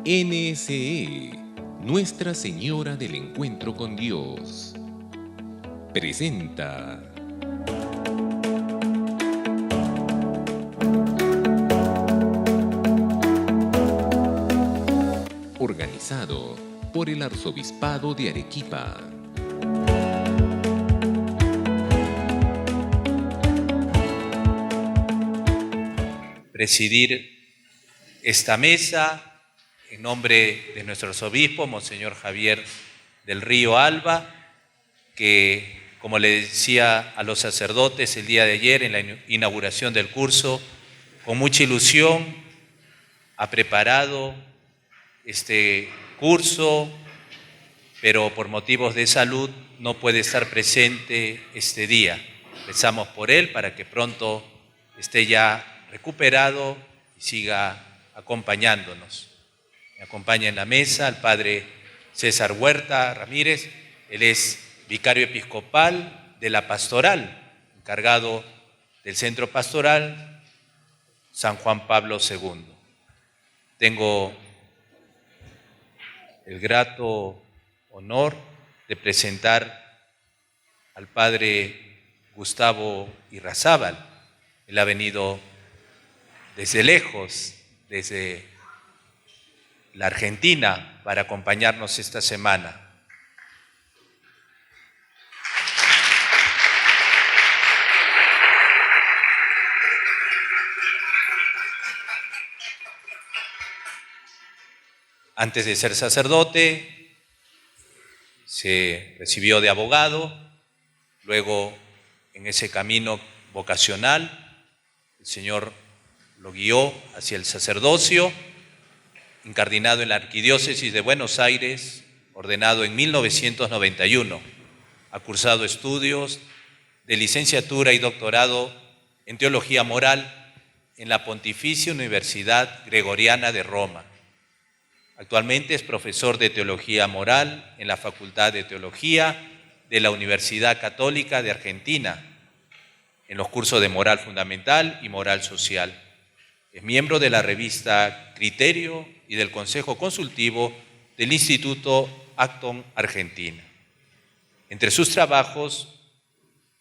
NSE, Nuestra Señora del Encuentro con Dios, presenta organizado por el Arzobispado de Arequipa. Presidir esta mesa en nombre de nuestro arzobispo, Monseñor Javier del Río Alba, que, como le decía a los sacerdotes el día de ayer en la inauguración del curso, con mucha ilusión ha preparado este curso, pero por motivos de salud no puede estar presente este día. Rezamos por él para que pronto esté ya recuperado y siga acompañándonos. Me acompaña en la mesa el padre César Huerta Ramírez. Él es vicario episcopal de la pastoral, encargado del centro pastoral San Juan Pablo II. Tengo el grato honor de presentar al padre Gustavo Irrazábal. Él ha venido desde lejos, desde la Argentina, para acompañarnos esta semana. Antes de ser sacerdote, se recibió de abogado, luego en ese camino vocacional, el Señor lo guió hacia el sacerdocio, incardinado en la Arquidiócesis de Buenos Aires, ordenado en 1991. Ha cursado estudios de licenciatura y doctorado en Teología Moral en la Pontificia Universidad Gregoriana de Roma. Actualmente es profesor de Teología Moral en la Facultad de Teología de la Universidad Católica de Argentina, en los cursos de Moral Fundamental y Moral Social. Es miembro de la revista Criterio y del Consejo Consultivo del Instituto Acton Argentina. Entre sus trabajos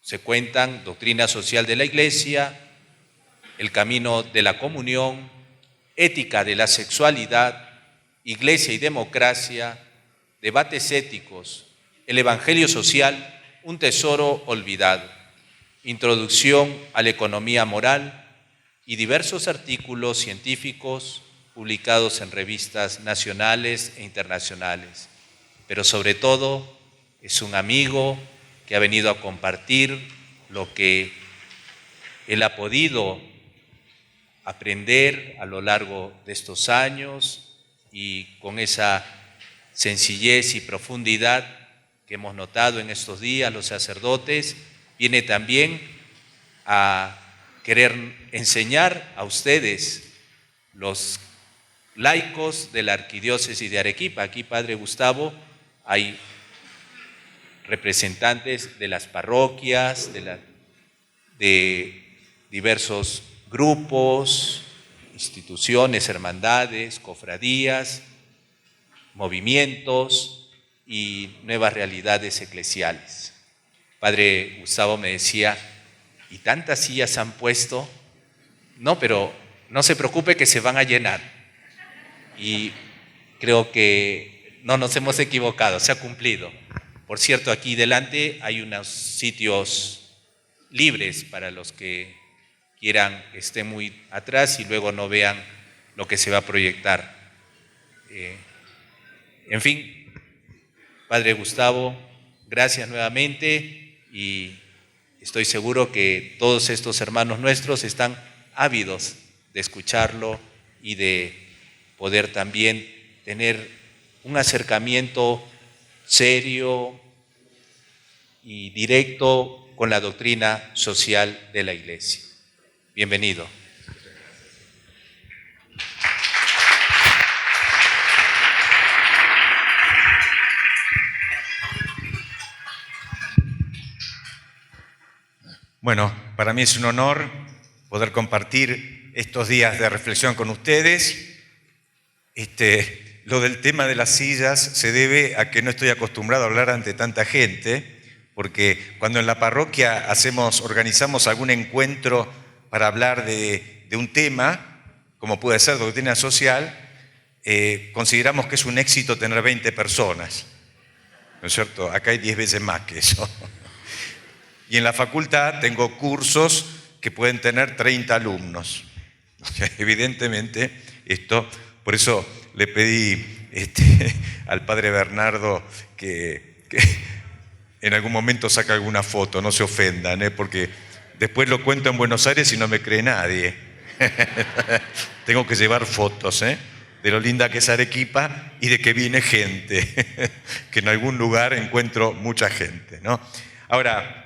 se cuentan Doctrina Social de la Iglesia, El Camino de la Comunión, Ética de la Sexualidad, Iglesia y Democracia, Debates Éticos, El Evangelio Social, un tesoro olvidado, Introducción a la Economía Moral y diversos artículos científicos publicados en revistas nacionales e internacionales. Pero sobre todo es un amigo que ha venido a compartir lo que él ha podido aprender a lo largo de estos años y con esa sencillez y profundidad que hemos notado en estos días los sacerdotes, viene también a querer enseñar a ustedes, los laicos de la Arquidiócesis de Arequipa. Aquí, padre Gustavo, hay representantes de las parroquias, de diversos grupos, instituciones, hermandades, cofradías, movimientos y nuevas realidades eclesiales. Padre Gustavo me decía, ¿y tantas sillas han puesto? No, pero no se preocupe que se van a llenar. Y creo que no nos hemos equivocado, se ha cumplido. Por cierto, aquí delante hay unos sitios libres para los que quieran que estén muy atrás y luego no vean lo que se va a proyectar. En fin, padre Gustavo, gracias nuevamente y estoy seguro que todos estos hermanos nuestros están ávidos de escucharlo y de poder también tener un acercamiento serio y directo con la doctrina social de la Iglesia. Bienvenido. Bueno, para mí es un honor poder compartir estos días de reflexión con ustedes. lo del tema de las sillas se debe a que no estoy acostumbrado a hablar ante tanta gente, porque cuando en la parroquia organizamos algún encuentro para hablar de un tema, como puede ser doctrina social, consideramos que es un éxito tener 20 personas, ¿no es cierto? Acá hay 10 veces más que eso. Y en la facultad tengo cursos que pueden tener 30 alumnos. O sea, evidentemente, por eso le pedí al padre Bernardo que en algún momento saque alguna foto, no se ofendan, porque después lo cuento en Buenos Aires y no me cree nadie. Tengo que llevar fotos, de lo linda que es Arequipa y de que viene gente, que en algún lugar encuentro mucha gente, ¿no? Ahora,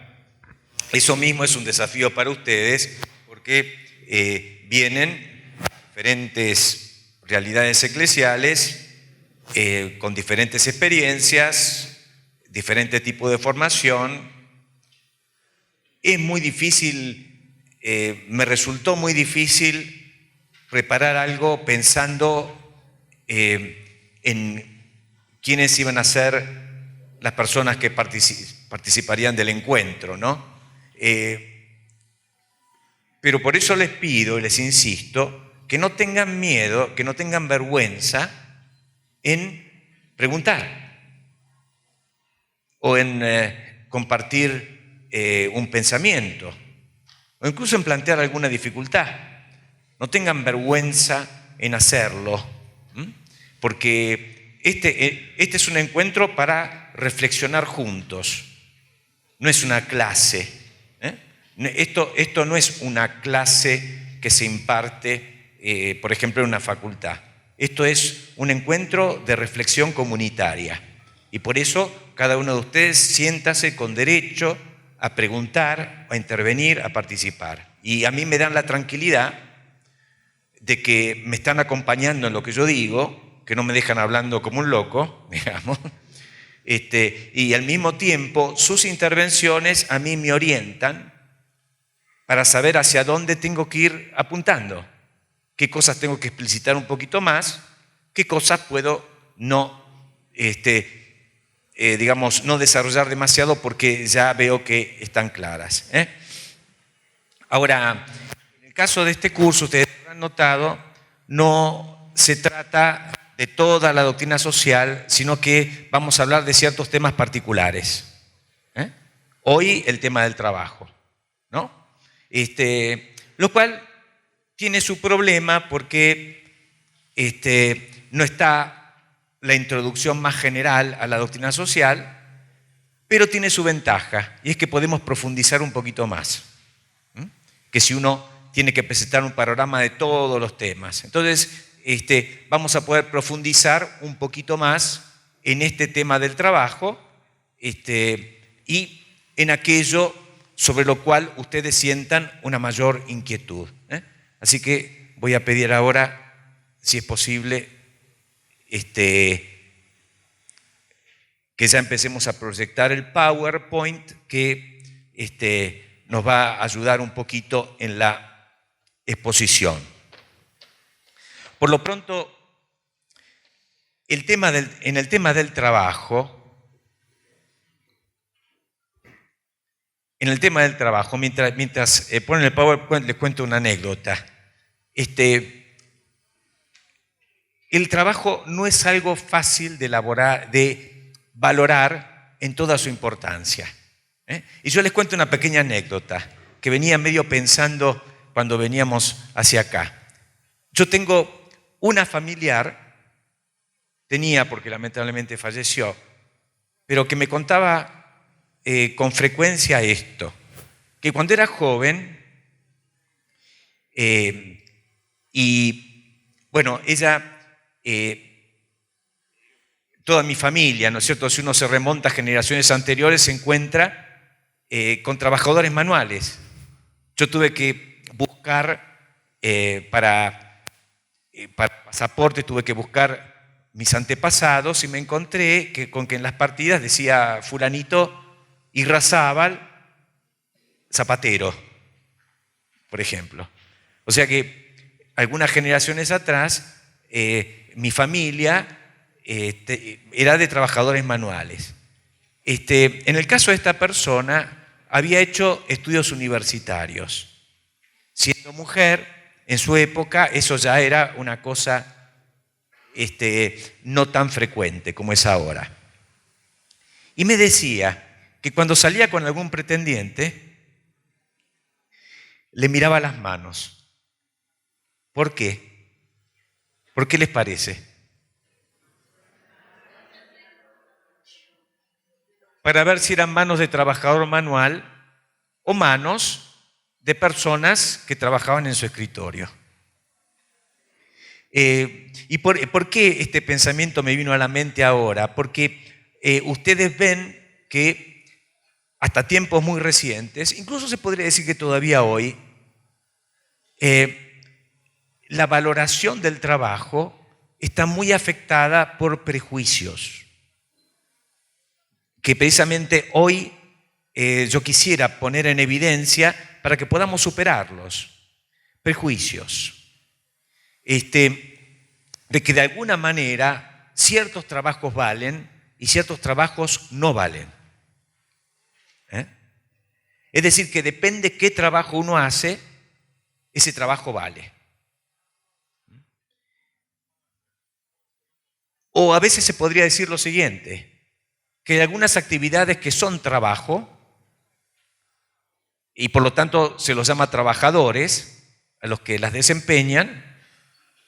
eso mismo es un desafío para ustedes porque vienen diferentes realidades eclesiales con diferentes experiencias, diferente tipo de formación. Es muy difícil, me resultó muy difícil preparar algo pensando en quiénes iban a ser las personas que participarían del encuentro, ¿no? Pero por eso les pido y les insisto que no tengan miedo, que no tengan vergüenza en preguntar o en compartir un pensamiento o incluso en plantear alguna dificultad. No tengan vergüenza en hacerlo, porque este es un encuentro para reflexionar juntos, no es una clase. Esto no es una clase que se imparte, por ejemplo, en una facultad. Esto es un encuentro de reflexión comunitaria. Y por eso cada uno de ustedes siéntase con derecho a preguntar, a intervenir, a participar. Y a mí me dan la tranquilidad de que me están acompañando en lo que yo digo, que no me dejan hablando como un loco, digamos. Y al mismo tiempo sus intervenciones a mí me orientan para saber hacia dónde tengo que ir apuntando, qué cosas tengo que explicitar un poquito más, qué cosas puedo no desarrollar demasiado porque ya veo que están claras. Ahora, en el caso de este curso, ustedes habrán notado, no se trata de toda la doctrina social, sino que vamos a hablar de ciertos temas particulares. Hoy el tema del trabajo, ¿no? Lo cual tiene su problema porque no está la introducción más general a la doctrina social, pero tiene su ventaja, y es que podemos profundizar un poquito más, que si uno tiene que presentar un panorama de todos los temas. Entonces, vamos a poder profundizar un poquito más en este tema del trabajo y en aquello sobre lo cual ustedes sientan una mayor inquietud. Así que voy a pedir ahora, si es posible, que ya empecemos a proyectar el PowerPoint que nos va a ayudar un poquito en la exposición. Por lo pronto, en el tema del trabajo, mientras ponen el PowerPoint, les cuento una anécdota. El trabajo no es algo fácil de valorar en toda su importancia. Y yo les cuento una pequeña anécdota que venía medio pensando cuando veníamos hacia acá. Yo tengo una familiar, tenía porque lamentablemente falleció, pero que me contaba con frecuencia esto, que cuando era joven, ella, toda mi familia, ¿no es cierto? Si uno se remonta a generaciones anteriores, se encuentra con trabajadores manuales. Yo tuve que buscar para pasaporte, tuve que buscar mis antepasados y me encontré con que en las partidas decía fulanito Irrazábal, zapatero, por ejemplo. O sea que algunas generaciones atrás, mi familia era de trabajadores manuales. En el caso de esta persona, había hecho estudios universitarios. Siendo mujer, en su época, eso ya era una cosa no tan frecuente como es ahora. Y me decía que cuando salía con algún pretendiente, le miraba las manos. ¿Por qué? ¿Por qué les parece? Para ver si eran manos de trabajador manual o manos de personas que trabajaban en su escritorio. ¿Y por qué este pensamiento me vino a la mente ahora? Porque ustedes ven que hasta tiempos muy recientes, incluso se podría decir que todavía hoy, la valoración del trabajo está muy afectada por prejuicios, que precisamente hoy yo quisiera poner en evidencia para que podamos superarlos. Prejuicios. De que de alguna manera ciertos trabajos valen y ciertos trabajos no valen. Es decir, que depende qué trabajo uno hace, ese trabajo vale. O a veces se podría decir lo siguiente, que hay algunas actividades que son trabajo y por lo tanto se los llama trabajadores a los que las desempeñan,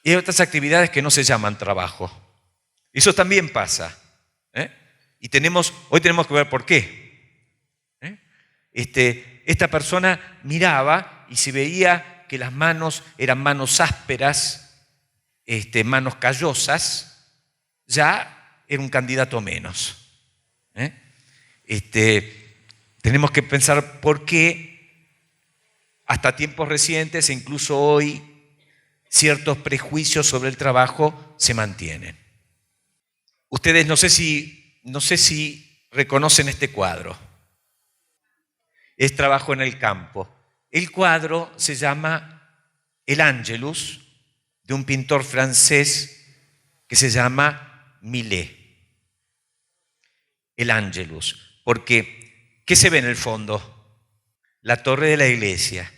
y hay otras actividades que no se llaman trabajo. Eso también pasa. Y hoy tenemos que ver por qué. Esta persona miraba y se veía que las manos eran manos ásperas, manos callosas, ya era un candidato menos. Tenemos que pensar por qué hasta tiempos recientes e incluso hoy ciertos prejuicios sobre el trabajo se mantienen. Ustedes no sé si reconocen este cuadro. Es Trabajo en el campo. El cuadro se llama El Angelus, de un pintor francés que se llama Millet. El Angelus. Porque, ¿qué se ve en el fondo? La torre de la iglesia.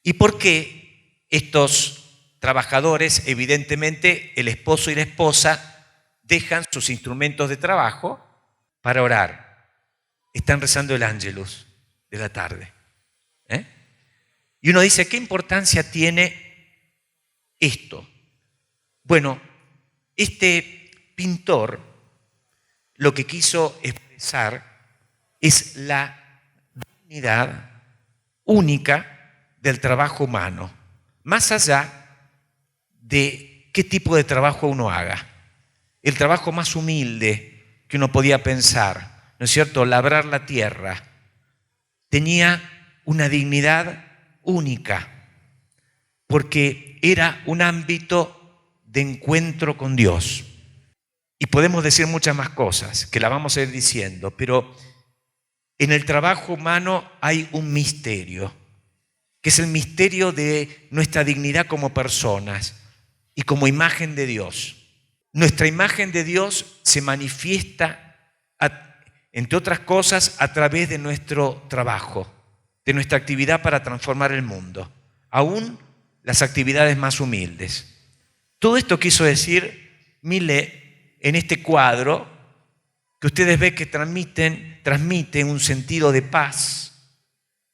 ¿Y por qué estos trabajadores, evidentemente el esposo y la esposa, dejan sus instrumentos de trabajo para orar? Están rezando el Ángelus de la tarde. Y uno dice, ¿qué importancia tiene esto? Bueno, este pintor lo que quiso expresar es la dignidad única del trabajo humano, más allá de qué tipo de trabajo uno haga. El trabajo más humilde que uno podía pensar, ¿no es cierto? Labrar la tierra, tenía una dignidad única, porque era un ámbito de encuentro con Dios. Y podemos decir muchas más cosas, que las vamos a ir diciendo, pero en el trabajo humano hay un misterio, que es el misterio de nuestra dignidad como personas y como imagen de Dios. Nuestra imagen de Dios se manifiesta, entre otras cosas, a través de nuestro trabajo, de nuestra actividad para transformar el mundo, aún las actividades más humildes. Todo esto quiso decir Millet en este cuadro que ustedes ven que transmite un sentido de paz,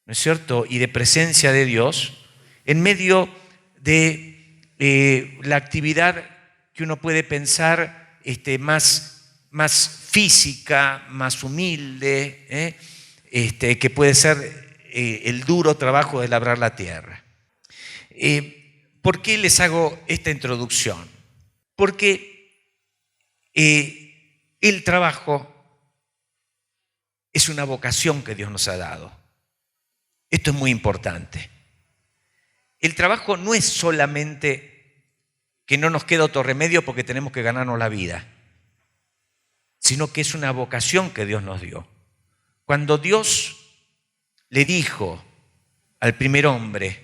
¿no es cierto?, y de presencia de Dios en medio de la actividad que uno puede pensar más física, más humilde, que puede ser el duro trabajo de labrar la tierra. ¿Por qué les hago esta introducción? Porque el trabajo es una vocación que Dios nos ha dado. Esto es muy importante. El trabajo no es solamente que no nos queda otro remedio porque tenemos que ganarnos la vida, sino que es una vocación que Dios nos dio. Cuando Dios le dijo al primer hombre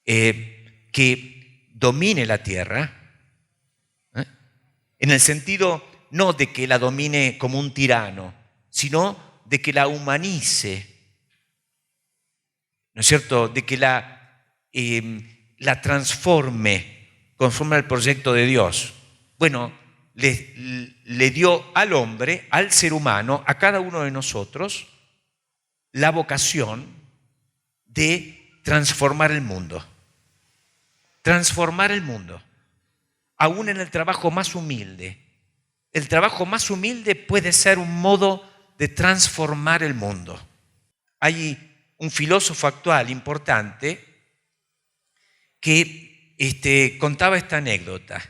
que domine la tierra, en el sentido no de que la domine como un tirano, sino de que la humanice, ¿no es cierto? De que la transforme conforme al proyecto de Dios. Bueno, le dio al hombre, al ser humano, a cada uno de nosotros, la vocación de transformar el mundo. Transformar el mundo, aún en el trabajo más humilde. El trabajo más humilde puede ser un modo de transformar el mundo. Hay un filósofo actual importante que contaba esta anécdota.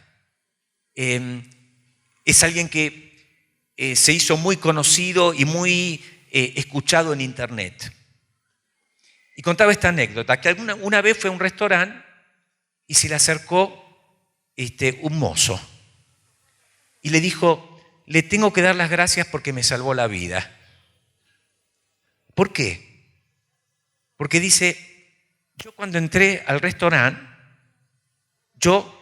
Es alguien que se hizo muy conocido y muy escuchado en internet. Y contaba esta anécdota, que una vez fue a un restaurante y se le acercó un mozo y le dijo: le tengo que dar las gracias porque me salvó la vida. ¿Por qué? Porque dice: yo cuando entré al restaurante, yo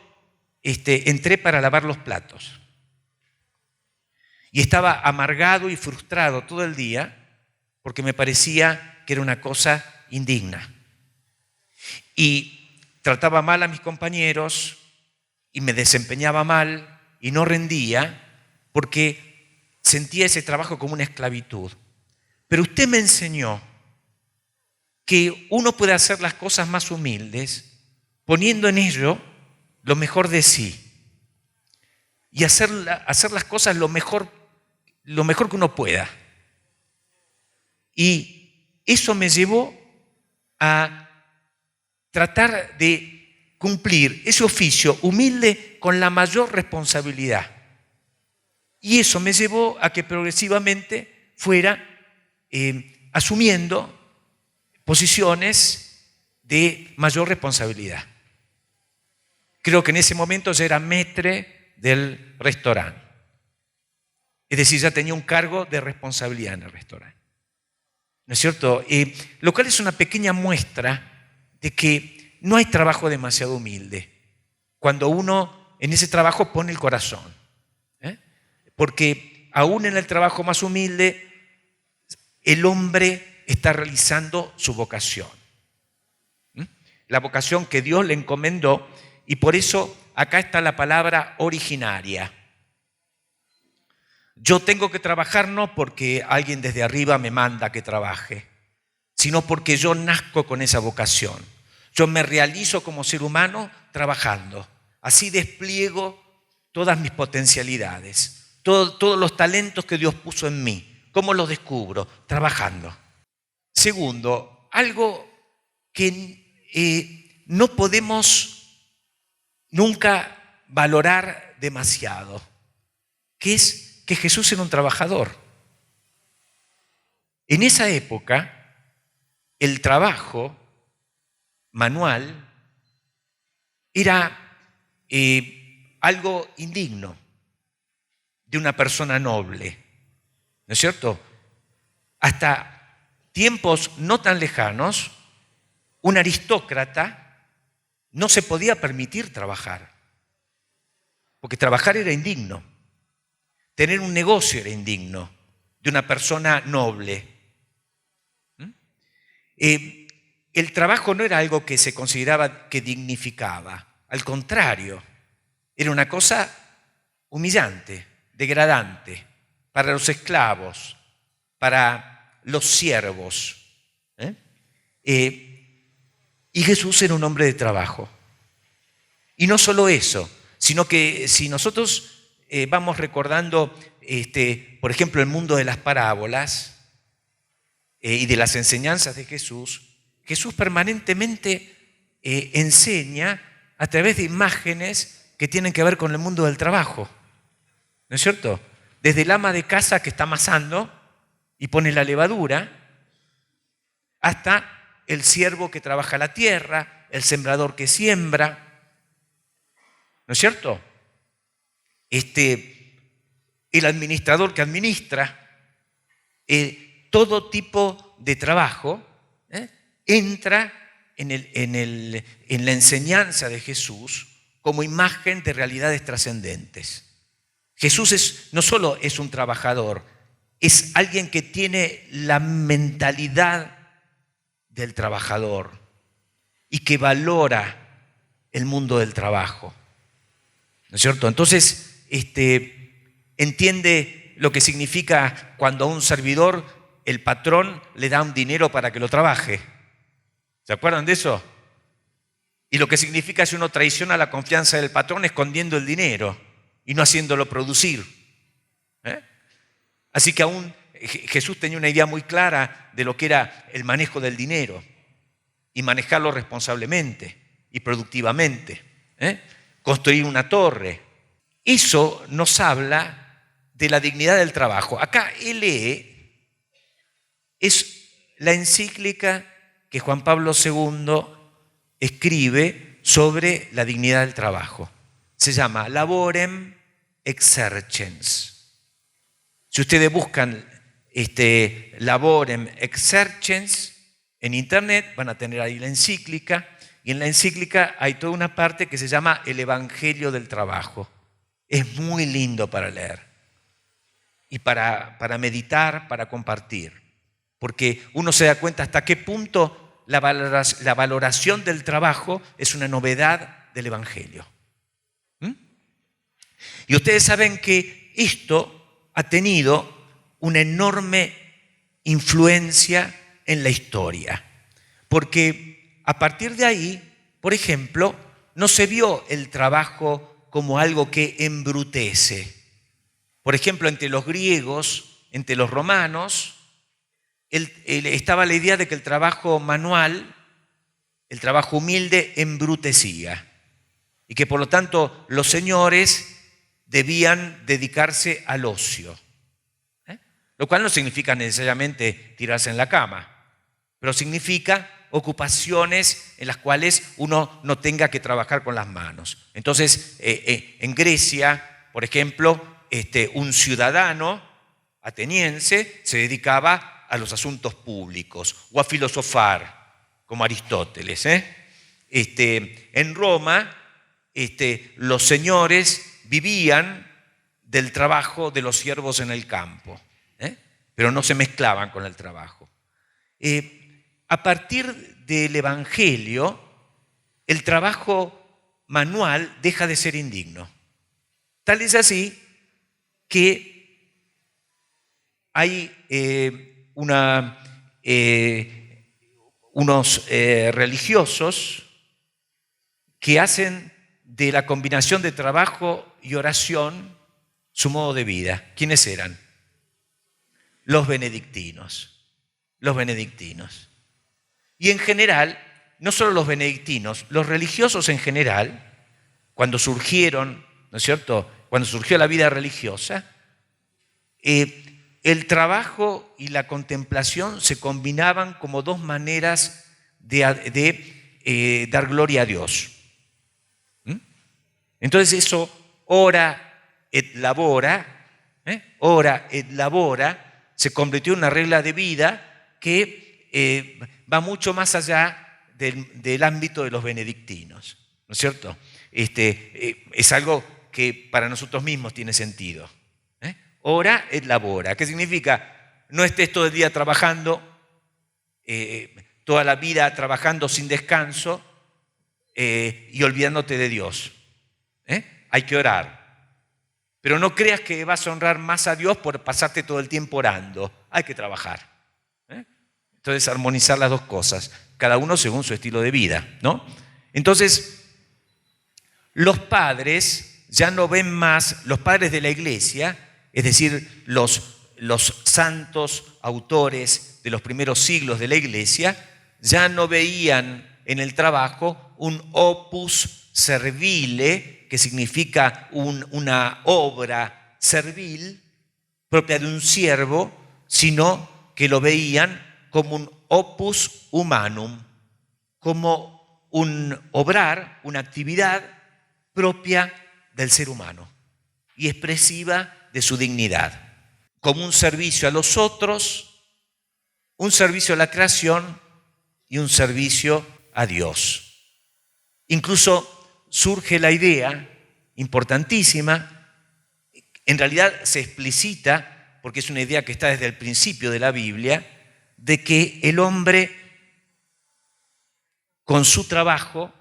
entré para lavar los platos y estaba amargado y frustrado todo el día porque me parecía que era una cosa indigna. Y trataba mal a mis compañeros y me desempeñaba mal y no rendía porque sentía ese trabajo como una esclavitud. Pero usted me enseñó que uno puede hacer las cosas más humildes poniendo en ello lo mejor de sí y hacer las cosas lo mejor que uno pueda. Y eso me llevó a tratar de cumplir ese oficio humilde con la mayor responsabilidad. Y eso me llevó a que progresivamente fuera asumiendo posiciones de mayor responsabilidad. Creo que en ese momento ya era maître del restaurante. Es decir, ya tenía un cargo de responsabilidad en el restaurante. ¿No es cierto? Lo cual es una pequeña muestra de que no hay trabajo demasiado humilde cuando uno en ese trabajo pone el corazón. Porque aún en el trabajo más humilde, el hombre está realizando su vocación. La vocación que Dios le encomendó, y por eso acá está la palabra originaria. Yo tengo que trabajar no porque alguien desde arriba me manda que trabaje, sino porque yo nazco con esa vocación. Yo me realizo como ser humano trabajando. Así despliego todas mis potencialidades, todos los talentos que Dios puso en mí. ¿Cómo los descubro? Trabajando. Segundo, algo que no podemos nunca valorar demasiado, que es que Jesús era un trabajador. En esa época, el trabajo manual era algo indigno de una persona noble, ¿no es cierto? Hasta tiempos no tan lejanos, un aristócrata no se podía permitir trabajar, porque trabajar era indigno. Tener un negocio era indigno de una persona noble. El trabajo no era algo que se consideraba que dignificaba. Al contrario, era una cosa humillante, degradante para los esclavos, para los siervos. Y Jesús era un hombre de trabajo. Y no solo eso, sino que si nosotros vamos recordando, por ejemplo, el mundo de las parábolas y de las enseñanzas de Jesús, Jesús permanentemente enseña a través de imágenes que tienen que ver con el mundo del trabajo. ¿No es cierto? Desde el ama de casa que está amasando y pone la levadura, hasta el siervo que trabaja la tierra, el sembrador que siembra. ¿No es cierto? El administrador que administra. Todo tipo de trabajo entra en la enseñanza de Jesús como imagen de realidades trascendentes. Jesús no solo es un trabajador, es alguien que tiene la mentalidad del trabajador y que valora el mundo del trabajo. ¿No es cierto? Entonces, entiende lo que significa cuando a un servidor el patrón le da un dinero para que lo trabaje. ¿Se acuerdan de eso? Y lo que significa si uno traiciona la confianza del patrón escondiendo el dinero y no haciéndolo producir. Así que aún Jesús tenía una idea muy clara de lo que era el manejo del dinero y manejarlo responsablemente y productivamente. Construir una torre. Eso nos habla de la dignidad del trabajo. Acá lee es la encíclica que Juan Pablo II escribe sobre la dignidad del trabajo. Se llama Laborem Exercens. Si ustedes buscan Laborem Exercens en internet, van a tener ahí la encíclica, y en la encíclica hay toda una parte que se llama el Evangelio del Trabajo. Es muy lindo para leer y para meditar, para compartir, porque uno se da cuenta hasta qué punto la valoración del trabajo es una novedad del Evangelio. Y ustedes saben que esto ha tenido una enorme influencia en la historia, porque a partir de ahí, por ejemplo, no se vio el trabajo como algo que embrutece. Por ejemplo, entre los griegos, entre los romanos, estaba la idea de que el trabajo manual, el trabajo humilde, embrutecía y que por lo tanto los señores debían dedicarse al ocio. Lo cual no significa necesariamente tirarse en la cama, pero significa ocupaciones en las cuales uno no tenga que trabajar con las manos. Entonces, en Grecia, por ejemplo, un ciudadano ateniense se dedicaba a los asuntos públicos o a filosofar, como Aristóteles. En Roma, los señores vivían del trabajo de los siervos en el campo, pero no se mezclaban con el trabajo. A partir del Evangelio, el trabajo manual deja de ser indigno. Tal es así que hay unos religiosos que hacen de la combinación de trabajo y oración su modo de vida. ¿Quiénes eran? Los benedictinos. Los benedictinos. Y en general, no solo los benedictinos, los religiosos en general, cuando surgieron, ¿no es cierto?, cuando surgió la vida religiosa, el trabajo y la contemplación se combinaban como dos maneras de dar gloria a Dios. Entonces eso, ora et labora, se convirtió en una regla de vida que va mucho más allá del ámbito de los benedictinos, ¿no es cierto? Es algo que para nosotros mismos tiene sentido. Ora et labora. ¿Qué significa? No estés todo el día trabajando, toda la vida trabajando sin descanso y olvidándote de Dios. Hay que orar. Pero no creas que vas a honrar más a Dios por pasarte todo el tiempo orando. Hay que trabajar. Entonces, armonizar las dos cosas, cada uno según su estilo de vida, ¿no? Entonces, los padres ya no ven más, los padres de la iglesia, es decir, los santos autores de los primeros siglos de la iglesia, ya no veían en el trabajo un opus servile, que significa una obra servil propia de un siervo, sino que lo veían como un opus humanum, como un obrar, una actividad propia del ser humano y expresiva de su dignidad, como un servicio a los otros, un servicio a la creación y un servicio a Dios. Incluso surge la idea importantísima en realidad se explicita, porque es una idea que está desde el principio de la Biblia, de que el hombre con su trabajo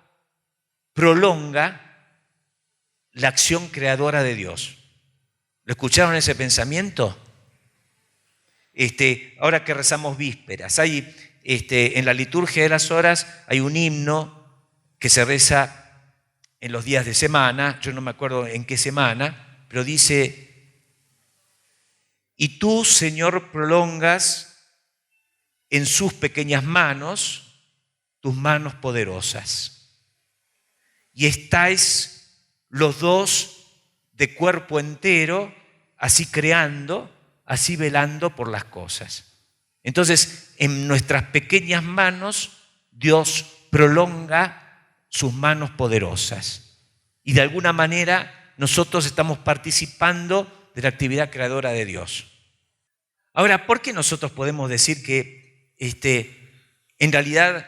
prolonga la acción creadora de Dios. ¿Lo escucharon ese pensamiento? Ahora que rezamos vísperas, hay en la liturgia de las horas hay un himno que se reza en los días de semana, yo no me acuerdo en qué semana, pero dice: y tú, Señor, prolongas en sus pequeñas manos tus manos poderosas, y estáis los dos de cuerpo entero, así creando, así velando por las cosas. Entonces, en nuestras pequeñas manos, Dios prolonga sus manos poderosas. Y de alguna manera nosotros estamos participando de la actividad creadora de Dios. Ahora, ¿por qué nosotros podemos decir que en realidad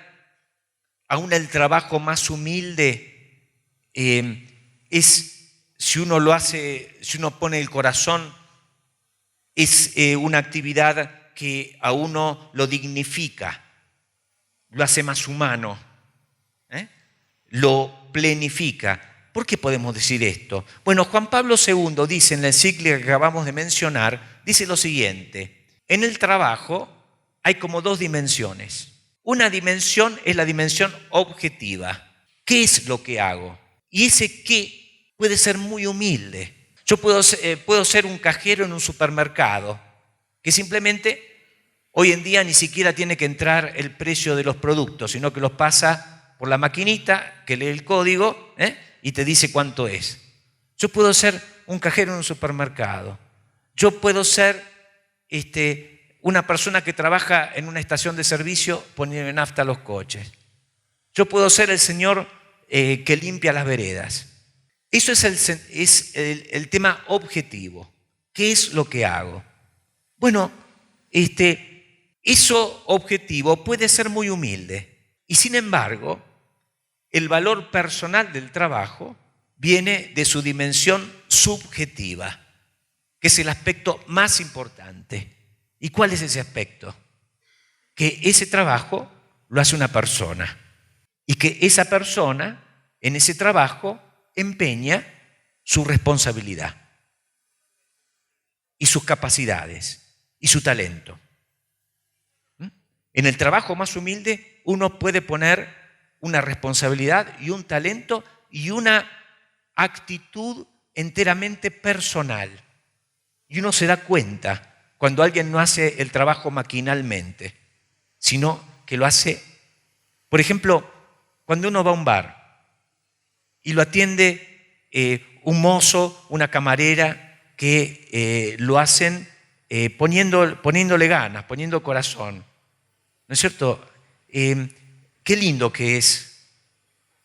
aún el trabajo más humilde es, si uno lo hace, si uno pone el corazón, es una actividad que a uno lo dignifica, lo hace más humano, lo plenifica? ¿Por qué podemos decir esto? Bueno, Juan Pablo II dice en la encíclica que acabamos de mencionar, dice lo siguiente: en el trabajo hay como dos dimensiones. Una dimensión es la dimensión objetiva. ¿Qué es lo que hago? Y ese qué puede ser muy humilde. Yo puedo ser un cajero en un supermercado que simplemente hoy en día ni siquiera tiene que entrar el precio de los productos, sino que los pasa por la maquinita que lee el código y te dice cuánto es. Yo puedo ser un cajero en un supermercado. Yo puedo ser una persona que trabaja en una estación de servicio poniendo nafta a los coches. Yo puedo ser el señor que limpia las veredas. Eso es el tema objetivo. ¿Qué es lo que hago? Bueno, eso objetivo puede ser muy humilde. Y sin embargo, el valor personal del trabajo viene de su dimensión subjetiva, que es el aspecto más importante. ¿Y cuál es ese aspecto? Que ese trabajo lo hace una persona y que esa persona en ese trabajo empeña su responsabilidad y sus capacidades y su talento. En el trabajo más humilde uno puede poner una responsabilidad y un talento y una actitud enteramente personal. Y uno se da cuenta cuando alguien no hace el trabajo maquinalmente, sino que lo hace, por ejemplo, cuando uno va a un bar y lo atiende un mozo, una camarera, que lo hacen poniéndole ganas, poniendo corazón. ¿No es cierto? Qué lindo que es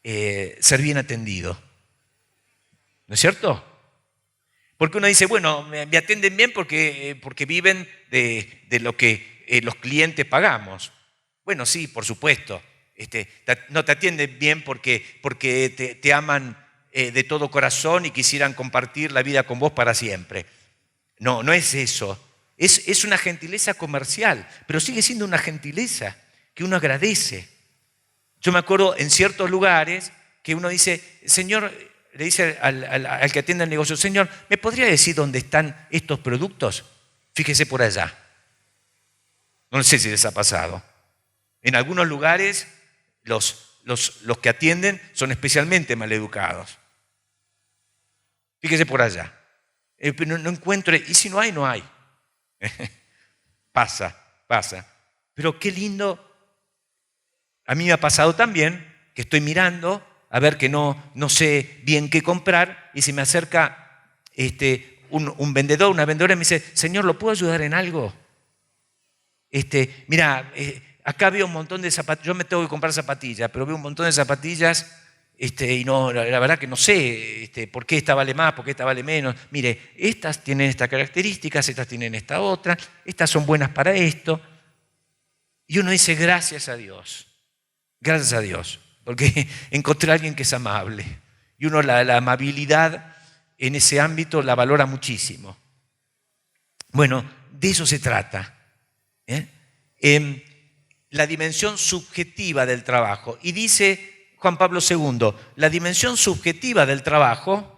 ser bien atendido. ¿No es cierto? Porque uno dice, bueno, me atienden bien porque viven de lo que los clientes pagamos. Bueno, sí, por supuesto. No te atienden bien porque te aman de todo corazón y quisieran compartir la vida con vos para siempre. No, no es eso. Es una gentileza comercial, pero sigue siendo una gentileza que uno agradece. Yo me acuerdo en ciertos lugares que uno dice, Señor, le dice al que atiende el negocio, Señor, ¿me podría decir dónde están estos productos? Fíjese por allá. No sé si les ha pasado. En algunos lugares los que atienden son especialmente maleducados. Fíjese por allá. Pero no encuentro, y si no hay, no hay. Pasa. Pero qué lindo. A mí me ha pasado también que estoy mirando a ver que no sé bien qué comprar y se me acerca un vendedor, una vendedora y me dice, Señor, ¿lo puedo ayudar en algo? Mira, acá veo un montón de zapatillas, yo me tengo que comprar zapatillas, pero veo un montón de zapatillas y no, la verdad que no sé por qué esta vale más, por qué esta vale menos. Mire, estas tienen estas características, estas tienen esta otra, estas son buenas para esto. Y uno dice, gracias a Dios, porque encontré a alguien que es amable. Y uno la amabilidad en ese ámbito la valora muchísimo. Bueno, de eso se trata. La dimensión subjetiva del trabajo. Y dice Juan Pablo II, la dimensión subjetiva del trabajo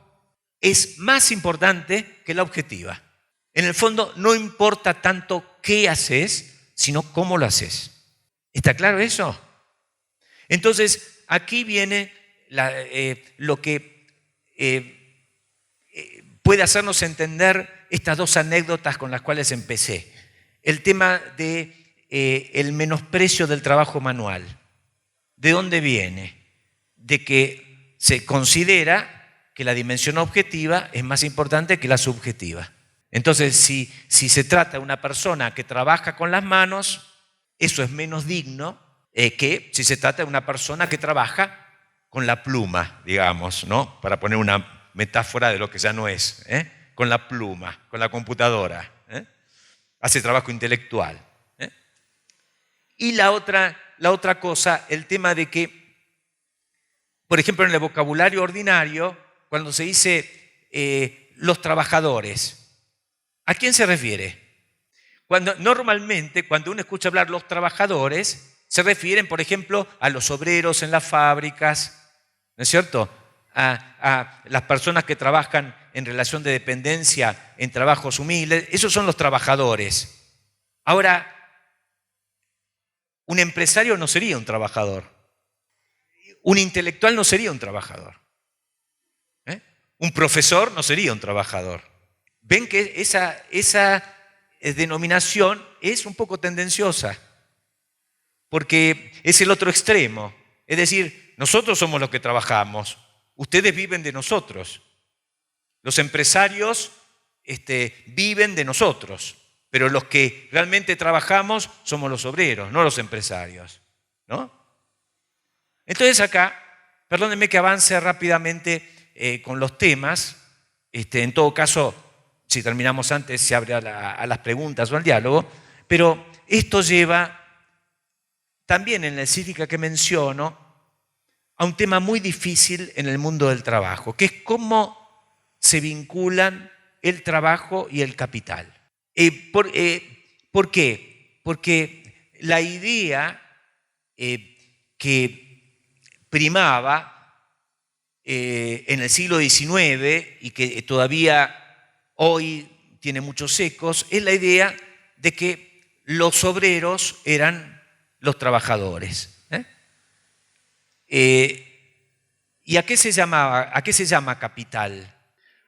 es más importante que la objetiva. En el fondo, no importa tanto qué haces, sino cómo lo haces. ¿Está claro eso? Entonces, aquí viene lo que puede hacernos entender estas dos anécdotas con las cuales empecé. El tema de el menosprecio del trabajo manual. ¿De dónde viene? De que se considera que la dimensión objetiva es más importante que la subjetiva. Entonces, si se trata de una persona que trabaja con las manos, eso es menos digno que si se trata de una persona que trabaja con la pluma, digamos, ¿no? Para poner una metáfora de lo que ya no es, con la pluma, con la computadora, hace trabajo intelectual. Y la otra cosa, el tema de que, por ejemplo, en el vocabulario ordinario, cuando se dice los trabajadores, ¿a quién se refiere? Normalmente, cuando uno escucha hablar los trabajadores, se refieren, por ejemplo, a los obreros en las fábricas, ¿no es cierto? A las personas que trabajan en relación de dependencia en trabajos humildes. Esos son los trabajadores. Ahora, un empresario no sería un trabajador. Un intelectual no sería un trabajador. Un profesor no sería un trabajador. Ven que esa denominación es un poco tendenciosa, porque es el otro extremo. Es decir, nosotros somos los que trabajamos, ustedes viven de nosotros. Los empresarios viven de nosotros, pero los que realmente trabajamos somos los obreros, no los empresarios, ¿no? Entonces acá, perdónenme que avance rápidamente con los temas. En todo caso, si terminamos antes, se abre a las preguntas o al diálogo, pero esto lleva también en la encíclica que menciono a un tema muy difícil en el mundo del trabajo, que es cómo se vinculan el trabajo y el capital. ¿Por qué? Porque la idea que primaba en el siglo XIX y que todavía hoy tiene muchos ecos, es la idea de que los obreros eran los trabajadores. ¿Y a qué se llama capital?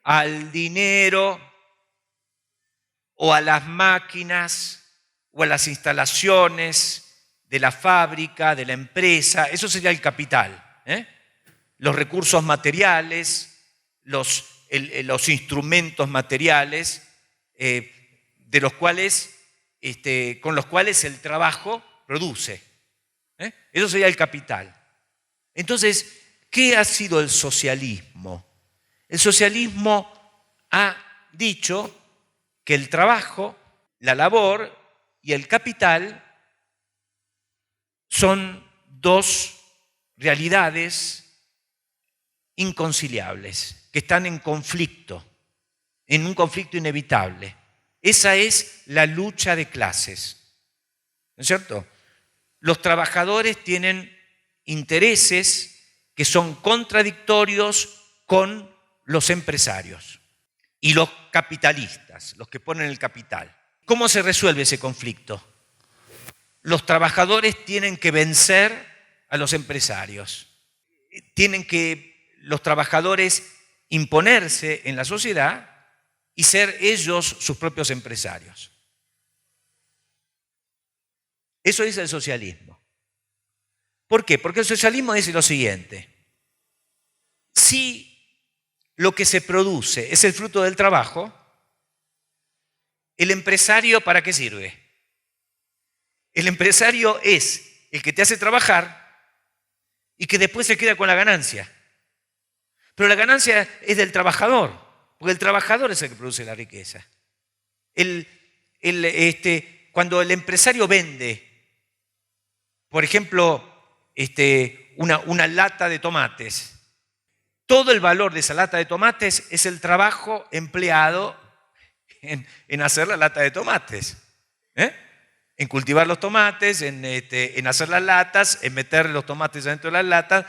Al dinero o a las máquinas o a las instalaciones de la fábrica, de la empresa. Eso sería el capital. Los recursos materiales, los instrumentos materiales de los cuales, con los cuales el trabajo produce. Eso sería el capital. Entonces, ¿qué ha sido el socialismo? El socialismo ha dicho que el trabajo, la labor y el capital son dos realidades inconciliables, que están en conflicto, en un conflicto inevitable. Esa es la lucha de clases, ¿no es cierto? Los trabajadores tienen intereses que son contradictorios con los empresarios y los capitalistas, los que ponen el capital. ¿Cómo se resuelve ese conflicto? Los trabajadores tienen que vencer a los empresarios. Tienen que los trabajadores imponerse en la sociedad y ser ellos sus propios empresarios. Eso dice el socialismo. ¿Por qué? Porque el socialismo dice lo siguiente: si lo que se produce es el fruto del trabajo, ¿el empresario para qué sirve? El empresario es el que te hace trabajar y que después se queda con la ganancia. Pero la ganancia es del trabajador, porque el trabajador es el que produce la riqueza. Cuando el empresario vende, por ejemplo, una lata de tomates, todo el valor de esa lata de tomates es el trabajo empleado en hacer la lata de tomates. En cultivar los tomates, en hacer las latas, en meter los tomates dentro de las latas.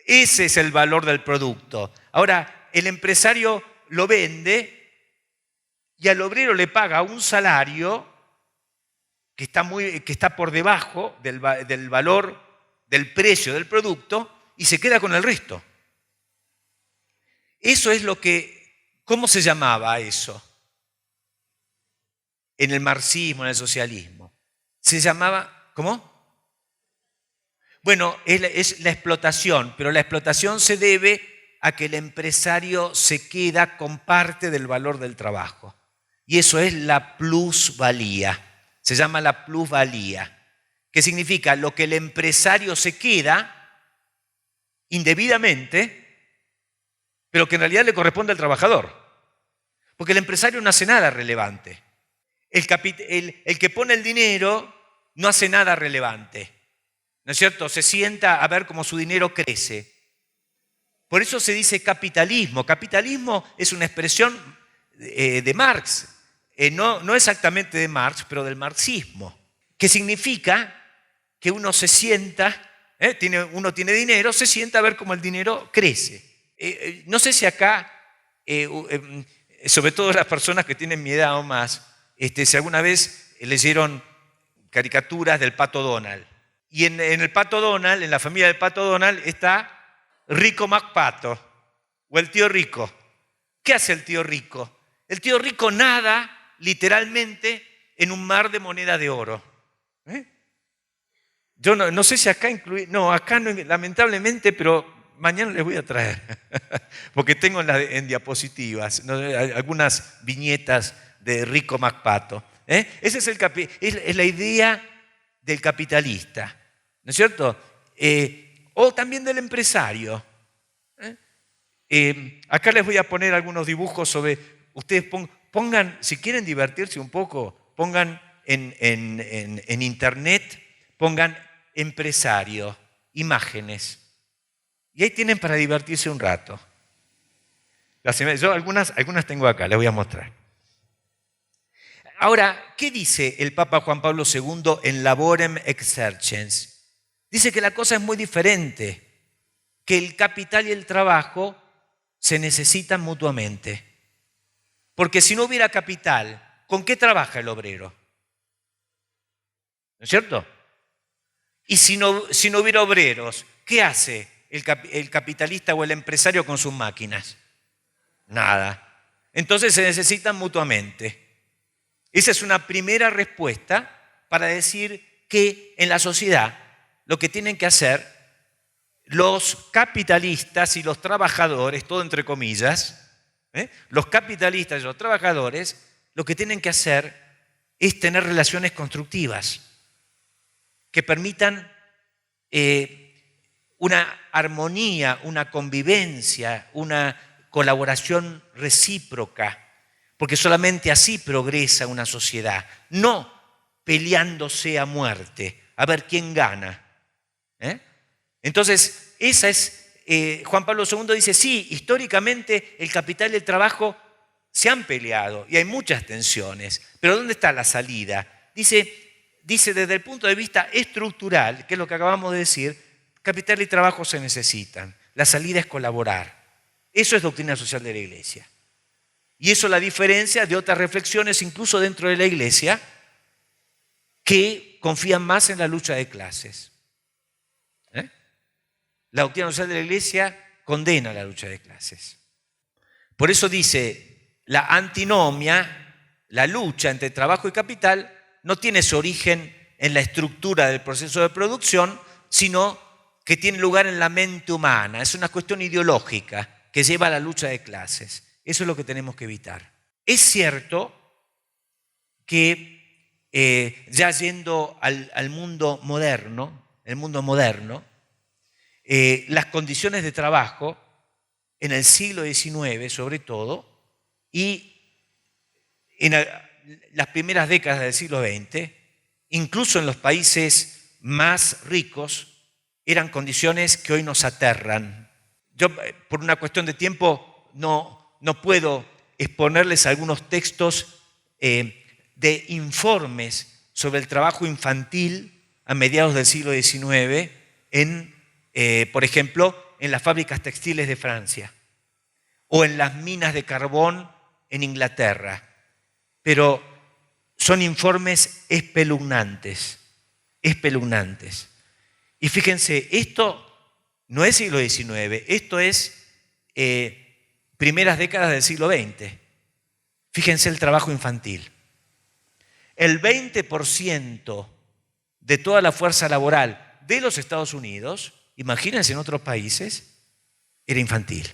Ese es el valor del producto. Ahora, el empresario lo vende y al obrero le paga un salario que está por debajo del valor, del precio del producto, y se queda con el resto. Eso es ¿cómo se llamaba eso? En el marxismo, en el socialismo. Se llamaba, ¿cómo? Bueno, es la explotación, pero la explotación se debe a que el empresario se queda con parte del valor del trabajo. Y eso es la plusvalía. Se llama la plusvalía, que significa lo que el empresario se queda indebidamente, pero que en realidad le corresponde al trabajador. Porque el empresario no hace nada relevante. El que pone el dinero no hace nada relevante. ¿No es cierto? Se sienta a ver cómo su dinero crece. Por eso se dice capitalismo. Capitalismo es una expresión de Marx. No exactamente de Marx, pero del marxismo. Que significa que uno se sienta, uno tiene dinero, se sienta a ver cómo el dinero crece. No sé si acá, sobre todo las personas que tienen mi edad o más, si alguna vez leyeron caricaturas del Pato Donald. Y en el Pato Donald, en la familia del Pato Donald, está Rico McPato, o el tío Rico. ¿Qué hace el tío Rico? El tío Rico nada, literalmente, en un mar de moneda de oro. Yo no sé si acá incluí, no, acá no, lamentablemente, pero mañana les voy a traer, porque tengo en diapositivas, ¿no?, algunas viñetas de Rico McPato. Esa es la idea del capitalista, ¿no es cierto? O también del empresario. Acá les voy a poner algunos dibujos sobre, ustedes pongan, si quieren divertirse un poco, pongan en internet, pongan empresario, imágenes. Y ahí tienen para divertirse un rato. Yo algunas tengo acá, les voy a mostrar. Ahora, ¿qué dice el Papa Juan Pablo II en Laborem Exercens? Dice que la cosa es muy diferente, que el capital y el trabajo se necesitan mutuamente. Porque si no hubiera capital, ¿con qué trabaja el obrero? ¿No es cierto? Y si no hubiera obreros, ¿qué hace el capitalista o el empresario con sus máquinas? Nada. Entonces se necesitan mutuamente. Esa es una primera respuesta para decir que en la sociedad lo que tienen que hacer los capitalistas y los trabajadores, todo entre comillas, los capitalistas y los trabajadores, lo que tienen que hacer es tener relaciones constructivas que permitan una armonía, una convivencia, una colaboración recíproca, porque solamente así progresa una sociedad, no peleándose a muerte, a ver quién gana. Entonces, esa es, Juan Pablo II dice, sí, históricamente el capital y el trabajo se han peleado y hay muchas tensiones, pero ¿dónde está la salida? Dice desde el punto de vista estructural, que es lo que acabamos de decir, capital y trabajo se necesitan, la salida es colaborar. Eso es doctrina social de la Iglesia. Y eso la diferencia de otras reflexiones, incluso dentro de la Iglesia, que confían más en la lucha de clases. La doctrina social de la Iglesia condena la lucha de clases. Por eso dice, la antinomia, la lucha entre trabajo y capital, no tiene su origen en la estructura del proceso de producción, sino que tiene lugar en la mente humana. Es una cuestión ideológica que lleva a la lucha de clases. Eso es lo que tenemos que evitar. Es cierto que ya yendo al mundo moderno, las condiciones de trabajo en el siglo XIX sobre todo y en las primeras décadas del siglo XX, incluso en los países más ricos, eran condiciones que hoy nos aterran. Yo, por una cuestión de tiempo, no puedo exponerles algunos textos de informes sobre el trabajo infantil a mediados del siglo XIX por ejemplo, en las fábricas textiles de Francia o en las minas de carbón en Inglaterra. Pero son informes espeluznantes. Y fíjense, esto no es siglo XIX, esto es primeras décadas del siglo XX. Fíjense el trabajo infantil. El 20% de toda la fuerza laboral de los Estados Unidos, imagínense en otros países, era infantil.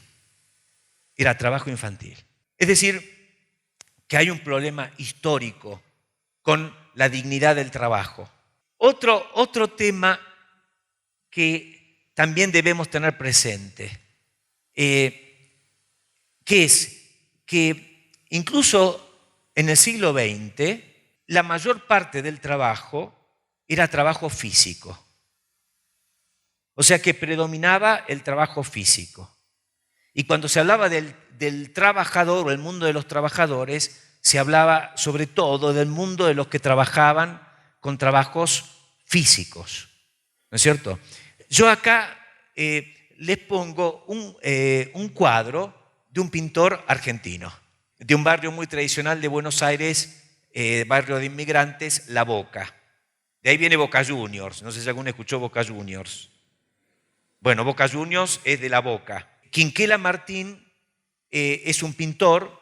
Era trabajo infantil. Es decir, que hay un problema histórico con la dignidad del trabajo. Otro tema que también debemos tener presente, que es que incluso en el siglo XX, la mayor parte del trabajo era trabajo físico. O sea que predominaba el trabajo físico. Y cuando se hablaba del trabajador o el mundo de los trabajadores, se hablaba sobre todo del mundo de los que trabajaban con trabajos físicos. ¿No es cierto? Yo acá les pongo un cuadro de un pintor argentino, de un barrio muy tradicional de Buenos Aires, barrio de inmigrantes, La Boca. De ahí viene Boca Juniors. No sé si alguno escuchó Boca Juniors. Bueno, Boca Juniors es de La Boca. Quinquela Martín es un pintor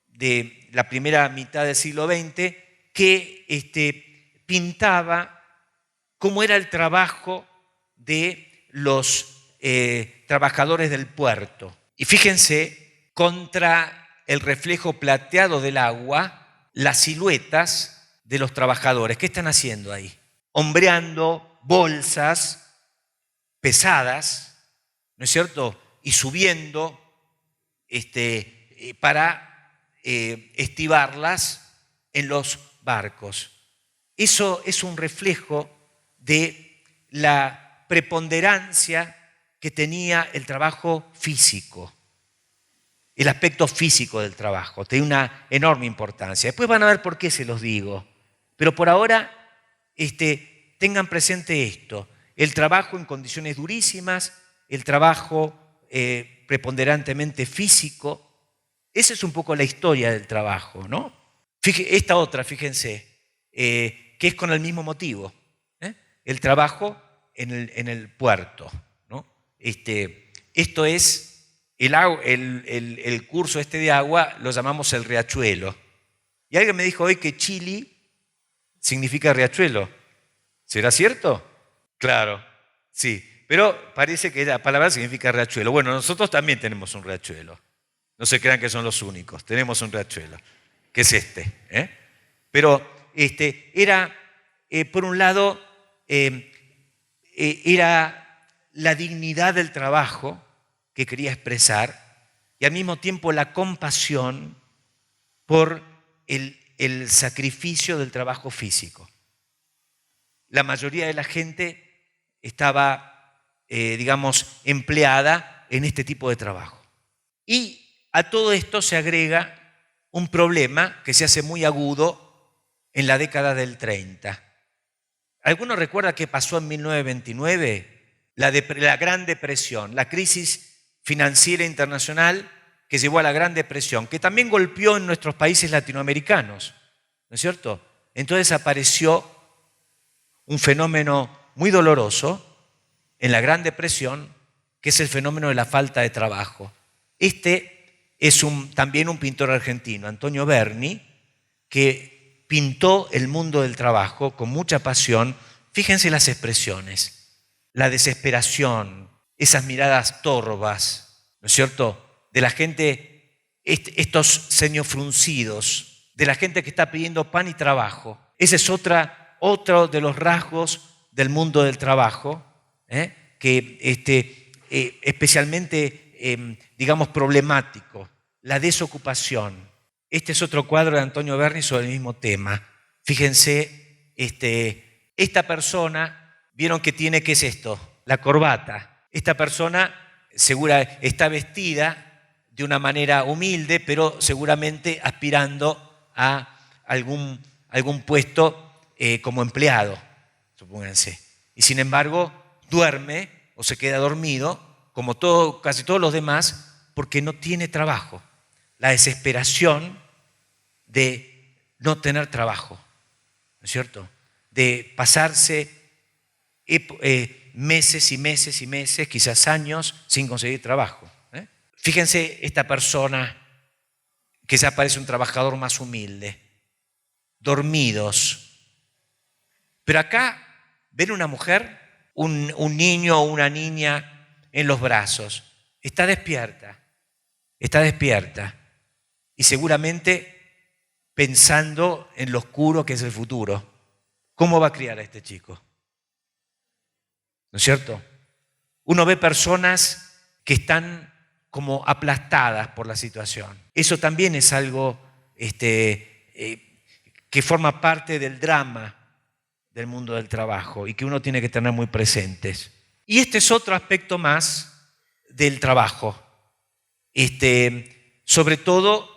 de la primera mitad del siglo XX que pintaba cómo era el trabajo de los trabajadores del puerto. Y fíjense, contra el reflejo plateado del agua, las siluetas de los trabajadores. ¿Qué están haciendo ahí? Hombreando bolsas pesadas, ¿no es cierto? Y subiendo para estibarlas en los barcos. Eso es un reflejo de la preponderancia que tenía el trabajo físico. El aspecto físico del trabajo tiene una enorme importancia. Después van a ver por qué se los digo. Pero por ahora tengan presente esto. El trabajo en condiciones durísimas, el trabajo preponderantemente físico. Esa es un poco la historia del trabajo, ¿no? Esta otra, fíjense, que es con el mismo motivo. El trabajo en el puerto, ¿no? Esto es el curso de agua, lo llamamos el riachuelo. Y alguien me dijo hoy que Chili significa riachuelo. ¿Será cierto? Claro, sí. Pero parece que la palabra significa riachuelo. Bueno, nosotros también tenemos un riachuelo. No se crean que son los únicos. Tenemos un riachuelo, que es este. Pero era, por un lado, era la dignidad del trabajo que quería expresar y al mismo tiempo la compasión por el sacrificio del trabajo físico. La mayoría de la gente estaba, empleada en este tipo de trabajo. Y a todo esto se agrega un problema que se hace muy agudo en la década del 30. ¿Alguno recuerda qué pasó en 1929? La Gran Depresión, la crisis financiera internacional que llevó a la Gran Depresión, que también golpeó en nuestros países latinoamericanos, ¿no es cierto? Entonces apareció un fenómeno muy doloroso en la Gran Depresión, que es el fenómeno de la falta de trabajo. Este es también un pintor argentino, Antonio Berni, que pintó el mundo del trabajo con mucha pasión. Fíjense las expresiones, la desesperación, esas miradas torvas, ¿no es cierto?, de la gente, estos ceños fruncidos, de la gente que está pidiendo pan y trabajo. Ese es otro de los rasgos del mundo del trabajo, que especialmente, problemático, la desocupación. Este es otro cuadro de Antonio Berni sobre el mismo tema. Fíjense, esta persona, ¿vieron que tiene, qué es esto? La corbata. Esta persona está vestida de una manera humilde, pero seguramente aspirando a algún puesto como empleado, supónganse. Y sin embargo, duerme o se queda dormido, como casi todos los demás, porque no tiene trabajo. La desesperación de no tener trabajo, ¿no es cierto? De pasarse meses y meses y meses, quizás años, sin conseguir trabajo. Fíjense esta persona que ya parece un trabajador más humilde, dormidos. Pero acá ven una mujer, un niño o una niña en los brazos. Está despierta y seguramente pensando en lo oscuro que es el futuro. ¿Cómo va a criar a este chico? ¿No es cierto? Uno ve personas que están como aplastadas por la situación. Eso también es algo que forma parte del drama del mundo del trabajo y que uno tiene que tener muy presentes. Y este es otro aspecto más del trabajo. Sobre todo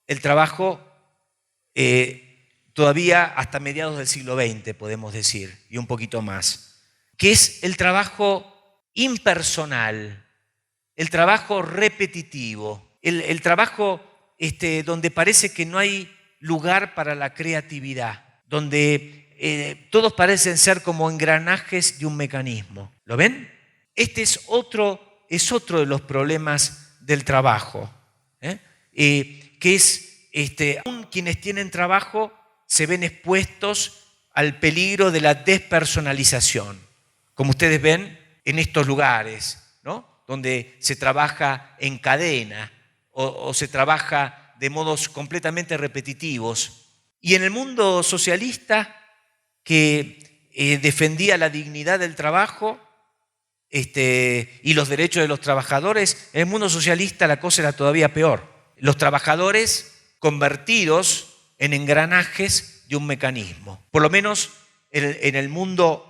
el trabajo todavía hasta mediados del siglo XX, podemos decir, y un poquito más, que es el trabajo impersonal, el trabajo repetitivo, el trabajo donde parece que no hay lugar para la creatividad, donde todos parecen ser como engranajes de un mecanismo. ¿Lo ven? Este es otro de los problemas del trabajo, que es, aún quienes tienen trabajo se ven expuestos al peligro de la despersonalización, como ustedes ven en estos lugares, ¿no? Donde se trabaja en cadena o se trabaja de modos completamente repetitivos. Y en el mundo socialista, que defendía la dignidad del trabajo y los derechos de los trabajadores, en el mundo socialista la cosa era todavía peor. Los trabajadores convertidos en engranajes de un mecanismo. Por lo menos en el mundo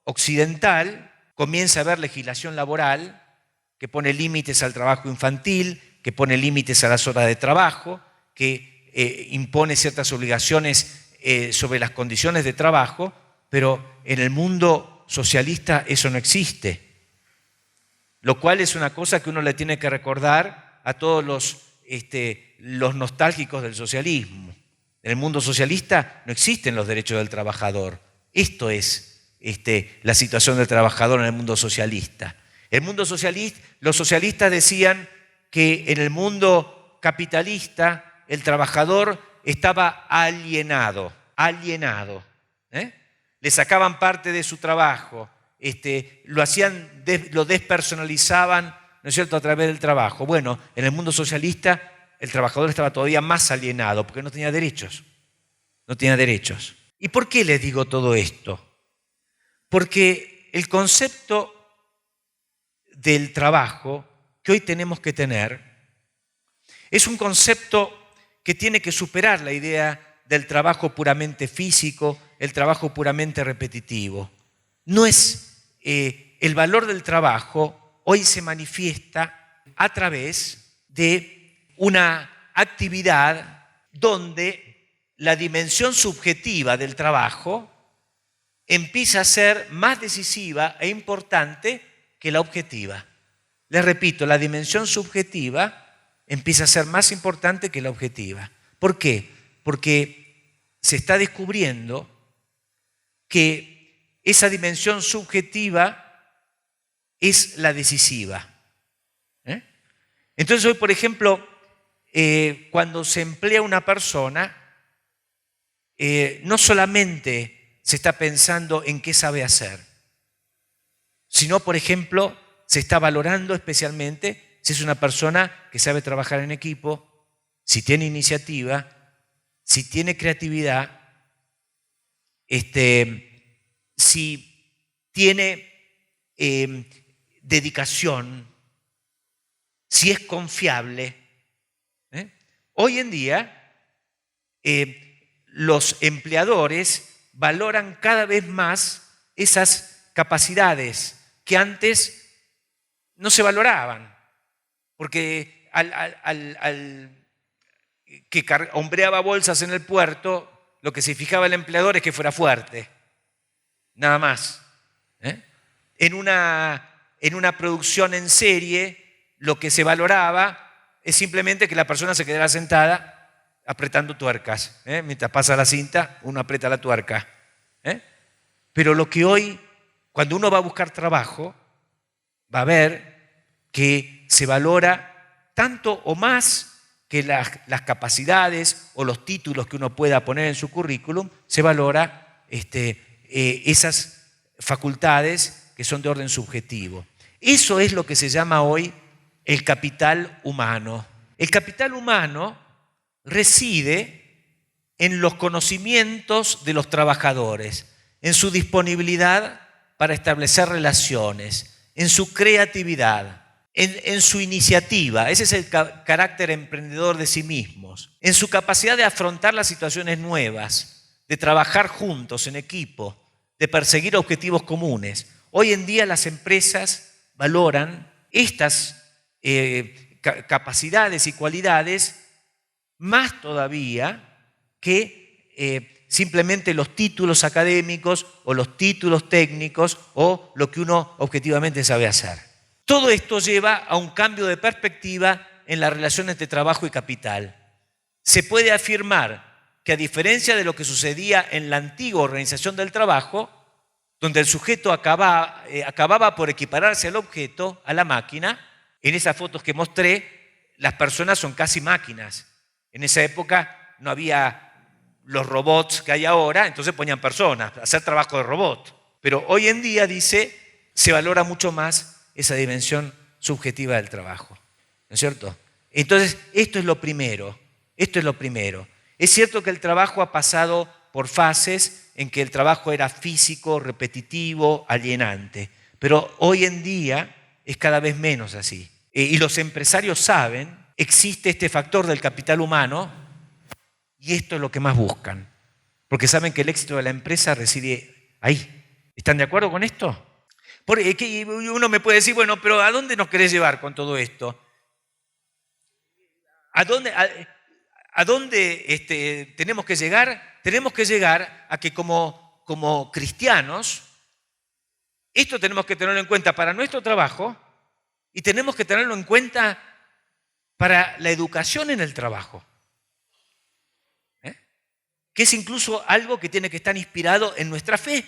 occidental comienza a haber legislación laboral que pone límites al trabajo infantil, que pone límites a las horas de trabajo, que impone ciertas obligaciones sobre las condiciones de trabajo, pero en el mundo socialista eso no existe. Lo cual es una cosa que uno le tiene que recordar a todos los nostálgicos del socialismo. En el mundo socialista no existen los derechos del trabajador. Esto es la situación del trabajador en el mundo socialista. Los socialistas decían que en el mundo capitalista el trabajador estaba alienado. Le sacaban parte de su trabajo, lo despersonalizaban, ¿no es cierto?, a través del trabajo. Bueno, en el mundo socialista el trabajador estaba todavía más alienado porque no tenía derechos. ¿Y por qué les digo todo esto? Porque el concepto del trabajo que hoy tenemos que tener es un concepto que tiene que superar la idea del trabajo puramente físico, el trabajo puramente repetitivo. No es el valor del trabajo hoy se manifiesta a través de una actividad donde la dimensión subjetiva del trabajo empieza a ser más decisiva e importante que la objetiva. Les repito, la dimensión subjetiva empieza a ser más importante que la objetiva. ¿Por qué? Porque se está descubriendo que esa dimensión subjetiva es la decisiva. Entonces hoy, por ejemplo, cuando se emplea una persona, no solamente se está pensando en qué sabe hacer, sino, por ejemplo, se está valorando especialmente si es una persona que sabe trabajar en equipo, si tiene iniciativa, si tiene creatividad, si tiene dedicación, si es confiable. Hoy en día, los empleadores valoran cada vez más esas capacidades que antes no se valoraban, porque al que hombreaba bolsas en el puerto, lo que se fijaba el empleador es que fuera fuerte, nada más. En una producción en serie, lo que se valoraba es simplemente que la persona se quedara sentada apretando tuercas. Mientras pasa la cinta, uno aprieta la tuerca. Pero lo que hoy, cuando uno va a buscar trabajo, va a ver que se valora tanto o más que las capacidades o los títulos que uno pueda poner en su currículum, se valora esas facultades que son de orden subjetivo. Eso es lo que se llama hoy el capital humano. El capital humano reside en los conocimientos de los trabajadores, en su disponibilidad para establecer relaciones, en su creatividad, en su iniciativa, ese es el carácter emprendedor de sí mismos, en su capacidad de afrontar las situaciones nuevas, de trabajar juntos en equipo, de perseguir objetivos comunes. Hoy en día las empresas valoran estas capacidades y cualidades más todavía que simplemente los títulos académicos o los títulos técnicos o lo que uno objetivamente sabe hacer. Todo esto lleva a un cambio de perspectiva en la relación entre trabajo y capital. Se puede afirmar que a diferencia de lo que sucedía en la antigua organización del trabajo, donde el sujeto acababa por equipararse al objeto, a la máquina, en esas fotos que mostré, las personas son casi máquinas. En esa época no había los robots que hay ahora, entonces ponían personas a hacer trabajo de robot. Pero hoy en día, dice, se valora mucho más esa dimensión subjetiva del trabajo, ¿no es cierto? Entonces, esto es lo primero. Es cierto que el trabajo ha pasado por fases en que el trabajo era físico, repetitivo, alienante, pero hoy en día es cada vez menos así. Y los empresarios saben, existe este factor del capital humano y esto es lo que más buscan, porque saben que el éxito de la empresa reside ahí. ¿Están de acuerdo con esto? Porque uno me puede decir, bueno, pero ¿a dónde nos querés llevar con todo esto? ¿A dónde tenemos que llegar? Tenemos que llegar a que como cristianos, esto tenemos que tenerlo en cuenta para nuestro trabajo y tenemos que tenerlo en cuenta para la educación en el trabajo. Que es incluso algo que tiene que estar inspirado en nuestra fe,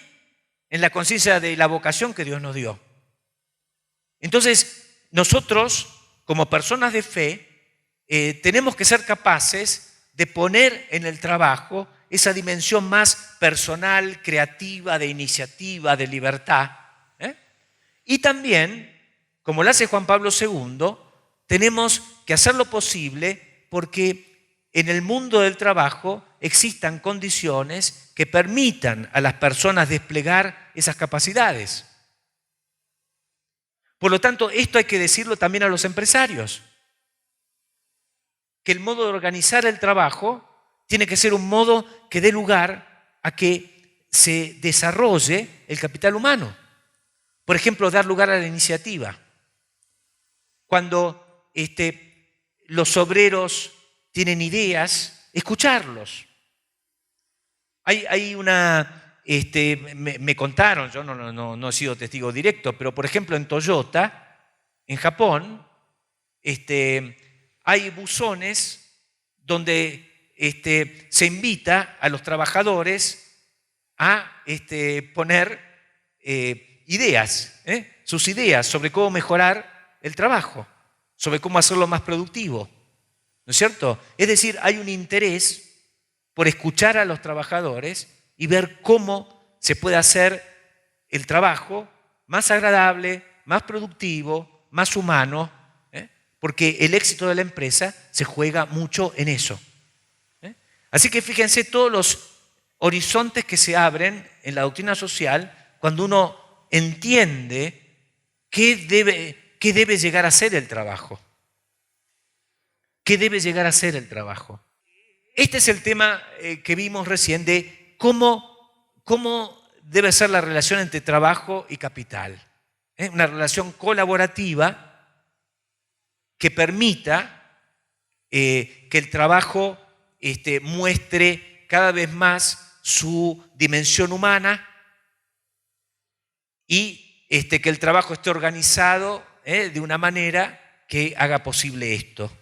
en la conciencia de la vocación que Dios nos dio. Entonces, nosotros, como personas de fe, tenemos que ser capaces de poner en el trabajo esa dimensión más personal, creativa, de iniciativa, de libertad. Y también, como lo hace Juan Pablo II, tenemos que hacer lo posible porque en el mundo del trabajo existan condiciones que permitan a las personas desplegar esas capacidades. Por lo tanto, esto hay que decirlo también a los empresarios, que el modo de organizar el trabajo tiene que ser un modo que dé lugar a que se desarrolle el capital humano. Por ejemplo, dar lugar a la iniciativa. Cuando los obreros tienen ideas, escucharlos. Hay una, me contaron, yo no he sido testigo directo, pero por ejemplo en Toyota, en Japón, hay buzones donde se invita a los trabajadores a poner ideas, sus ideas sobre cómo mejorar el trabajo, sobre cómo hacerlo más productivo, ¿no es cierto? Es decir, hay un interés por escuchar a los trabajadores y ver cómo se puede hacer el trabajo más agradable, más productivo, más humano, porque el éxito de la empresa se juega mucho en eso. Así que fíjense todos los horizontes que se abren en la doctrina social cuando uno entiende qué debe llegar a ser el trabajo. ¿Qué debe llegar a ser el trabajo? Este es el tema que vimos recién de cómo debe ser la relación entre trabajo y capital. una relación colaborativa que permita que el trabajo muestre cada vez más su dimensión humana y que el trabajo esté organizado de una manera que haga posible esto.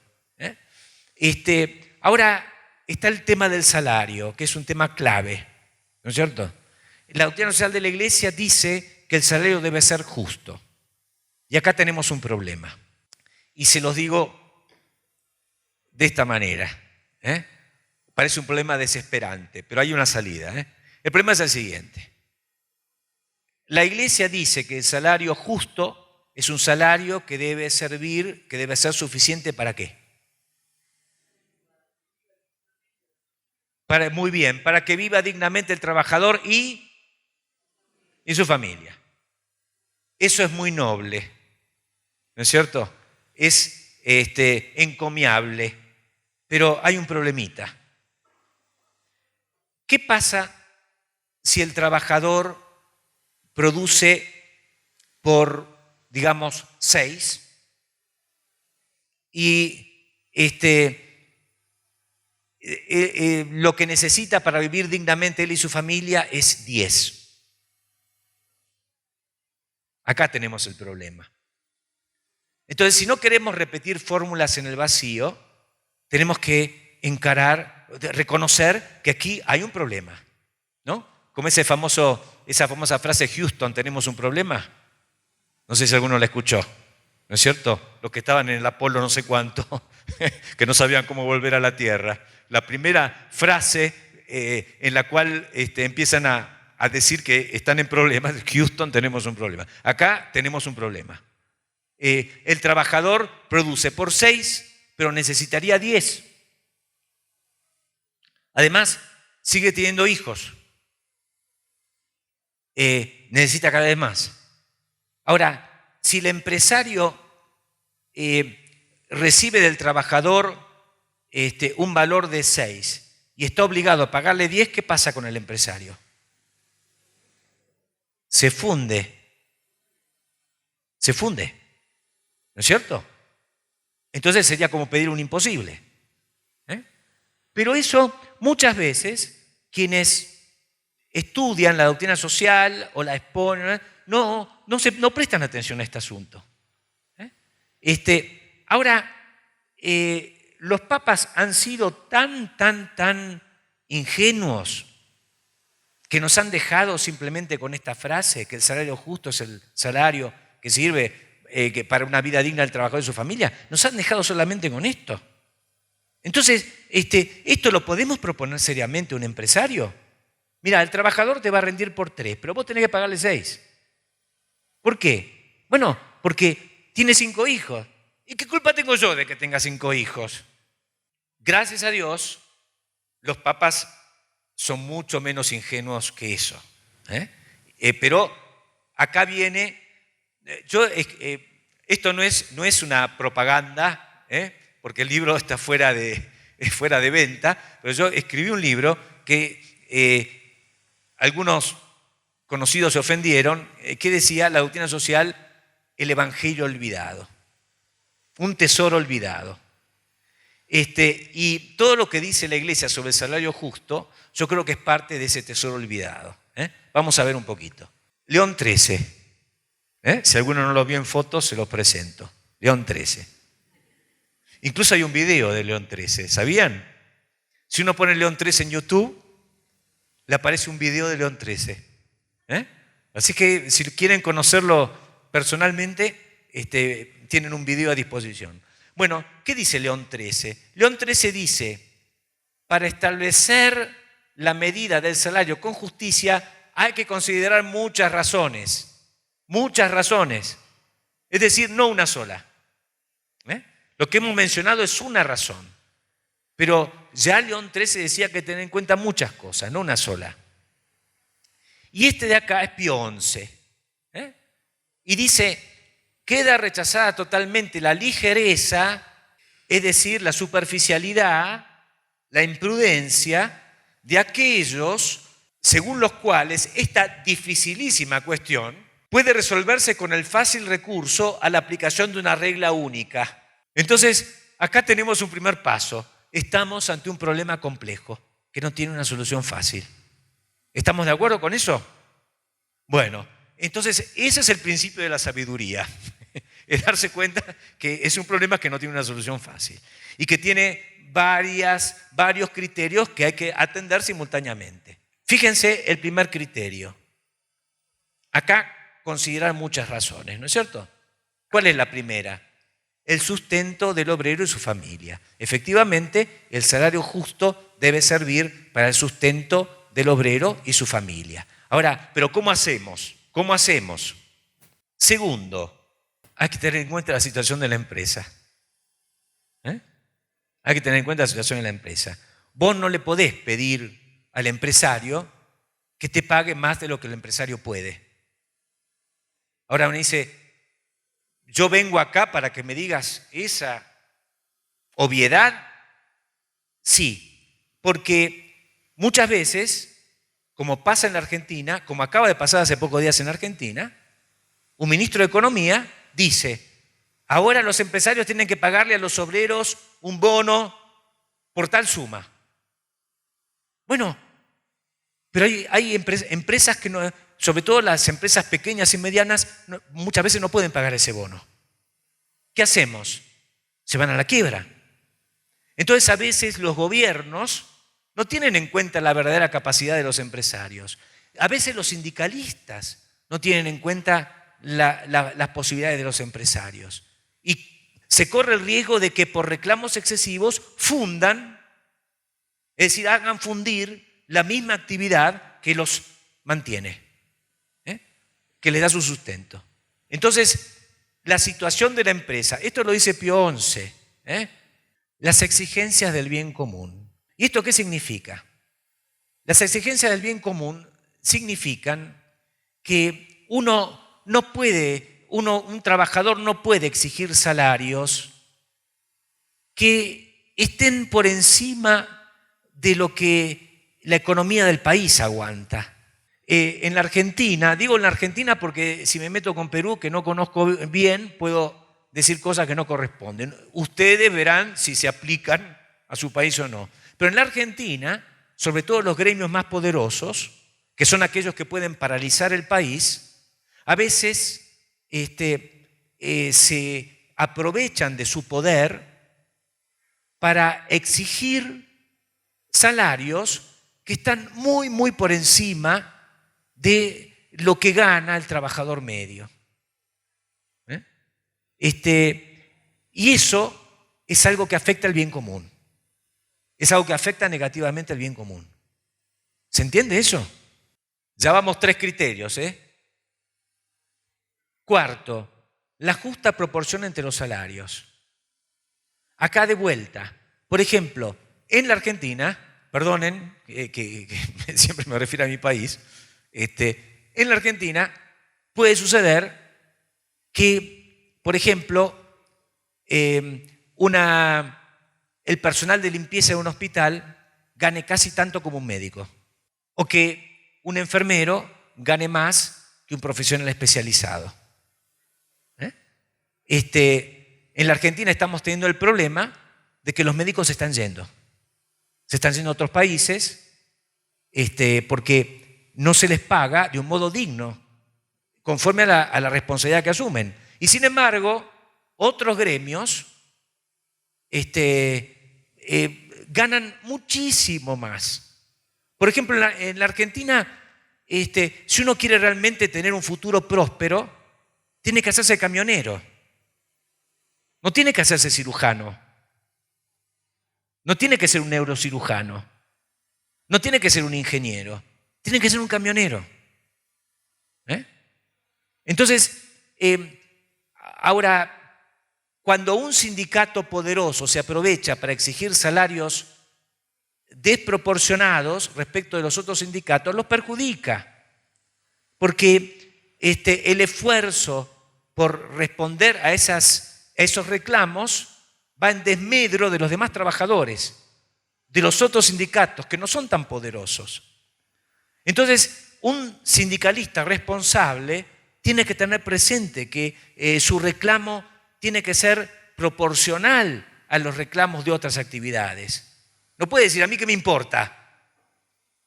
Ahora está el tema del salario, que es un tema clave, ¿no es cierto? La doctrina social de la Iglesia dice que el salario debe ser justo. Y acá tenemos un problema. Y se los digo de esta manera. Parece un problema desesperante, pero hay una salida. El problema es el siguiente. La Iglesia dice que el salario justo es un salario que debe servir, que debe ser suficiente ¿para qué? Muy bien, para que viva dignamente el trabajador y su familia. Eso es muy noble, ¿no es cierto? Es encomiable, pero hay un problemita. ¿Qué pasa si el trabajador produce por, digamos, 6 y lo que necesita para vivir dignamente él y su familia es 10? Acá tenemos el problema. Entonces, si no queremos repetir fórmulas en el vacío, tenemos que reconocer que aquí hay un problema, ¿no? Como esa famosa frase Houston, ¿tenemos un problema? No sé si alguno la escuchó, ¿no es cierto? Los que estaban en el Apolo no sé cuánto, que no sabían cómo volver a la Tierra. La primera frase en la cual empiezan a decir que están en problemas, Houston, tenemos un problema. Acá tenemos un problema. El trabajador produce por 6, pero necesitaría 10. Además, sigue teniendo hijos. Necesita cada vez más. Ahora, si el empresario recibe del trabajador un valor de 6 y está obligado a pagarle 10, ¿qué pasa con el empresario? Se funde. Se funde. ¿No es cierto? Entonces sería como pedir un imposible. Pero eso muchas veces quienes estudian la doctrina social o la exponen no prestan atención a este asunto. Ahora, los papas han sido tan ingenuos que nos han dejado simplemente con esta frase, que el salario justo es el salario que sirve para una vida digna del trabajador y su familia. Nos han dejado solamente con esto. Entonces, ¿esto lo podemos proponer seriamente a un empresario? Mira, el trabajador te va a rendir por 3, pero vos tenés que pagarle 6. ¿Por qué? Bueno, porque tiene 5 hijos. ¿Y qué culpa tengo yo de que tenga 5 hijos? Gracias a Dios, los papas son mucho menos ingenuos que eso. Pero acá viene, esto no es una propaganda, porque el libro está fuera de venta, pero yo escribí un libro que algunos conocidos se ofendieron, que decía la doctrina social, el evangelio olvidado, un tesoro olvidado. Y todo lo que dice la Iglesia sobre el salario justo, yo creo que es parte de ese tesoro olvidado. Vamos a ver un poquito. León XIII. Si alguno no lo vio en fotos, se los presento. León XIII. Incluso hay un video de León XIII, ¿sabían? Si uno pone León XIII en YouTube, le aparece un video de León XIII. Así que si quieren conocerlo personalmente, tienen un video a disposición. Bueno, ¿qué dice León XIII? León XIII dice, para establecer la medida del salario con justicia hay que considerar muchas razones. Muchas razones. Es decir, no una sola. Lo que hemos mencionado es una razón. Pero ya León XIII decía que tener en cuenta muchas cosas, no una sola. Y de acá es Pío XI. Y dice, queda rechazada totalmente la ligereza, es decir, la superficialidad, la imprudencia de aquellos según los cuales esta dificilísima cuestión puede resolverse con el fácil recurso a la aplicación de una regla única. Entonces, acá tenemos un primer paso. Estamos ante un problema complejo que no tiene una solución fácil. ¿Estamos de acuerdo con eso? Bueno, entonces ese es el principio de la sabiduría. Es darse cuenta que es un problema que no tiene una solución fácil y que tiene varios criterios que hay que atender simultáneamente. Fíjense el primer criterio. Acá considerar muchas razones, ¿no es cierto? ¿Cuál es la primera? El sustento del obrero y su familia. Efectivamente, el salario justo debe servir para el sustento del obrero y su familia. Ahora, ¿pero cómo hacemos? ¿Cómo hacemos? Segundo, hay que tener en cuenta la situación de la empresa. Hay que tener en cuenta la situación de la empresa. Vos no le podés pedir al empresario que te pague más de lo que el empresario puede. Ahora uno dice, yo vengo acá para que me digas esa obviedad. Sí, porque muchas veces, como pasa en la Argentina, como acaba de pasar hace pocos días en Argentina, un ministro de Economía dice, ahora los empresarios tienen que pagarle a los obreros un bono por tal suma. Bueno, pero hay empresas que no, sobre todo las empresas pequeñas y medianas, muchas veces no pueden pagar ese bono. ¿Qué hacemos? Se van a la quiebra. Entonces a veces los gobiernos no tienen en cuenta la verdadera capacidad de los empresarios. A veces los sindicalistas no tienen en cuenta las posibilidades de los empresarios. Y se corre el riesgo de que por reclamos excesivos fundan, es decir, hagan fundir la misma actividad que los mantiene, que les da su sustento. Entonces, la situación de la empresa, esto lo dice Pío XI, las exigencias del bien común. ¿Y esto qué significa? Las exigencias del bien común significan que un trabajador no puede exigir salarios que estén por encima de lo que la economía del país aguanta. En la Argentina, digo en la Argentina porque si me meto con Perú, que no conozco bien, puedo decir cosas que no corresponden. Ustedes verán si se aplican a su país o no. Pero en la Argentina, sobre todo los gremios más poderosos, que son aquellos que pueden paralizar el país, a veces se aprovechan de su poder para exigir salarios que están muy, muy por encima de lo que gana el trabajador medio. Y eso es algo que afecta al bien común. Es algo que afecta negativamente al bien común. ¿Se entiende eso? Ya vamos 3 criterios. Cuarto, la justa proporción entre los salarios. Acá de vuelta. Por ejemplo, en la Argentina, perdonen que siempre me refiero a mi país, en la Argentina puede suceder que, por ejemplo, el personal de limpieza de un hospital gane casi tanto como un médico, o que un enfermero gane más que un profesional especializado. En la Argentina estamos teniendo el problema de que los médicos se están yendo a otros países porque no se les paga de un modo digno, conforme a la responsabilidad que asumen. Y sin embargo, otros gremios ganan muchísimo más. Por ejemplo, en la Argentina, si uno quiere realmente tener un futuro próspero, tiene que hacerse camionero. No tiene que hacerse cirujano. No tiene que ser un neurocirujano. No tiene que ser un ingeniero. Tiene que ser un camionero. Entonces, ahora, cuando un sindicato poderoso se aprovecha para exigir salarios desproporcionados respecto de los otros sindicatos, los perjudica. Porque el esfuerzo por responder a esos reclamos va en desmedro de los demás trabajadores, de los otros sindicatos que no son tan poderosos. Entonces, un sindicalista responsable tiene que tener presente que su reclamo tiene que ser proporcional a los reclamos de otras actividades. No puede decir, ¿a mí qué me importa?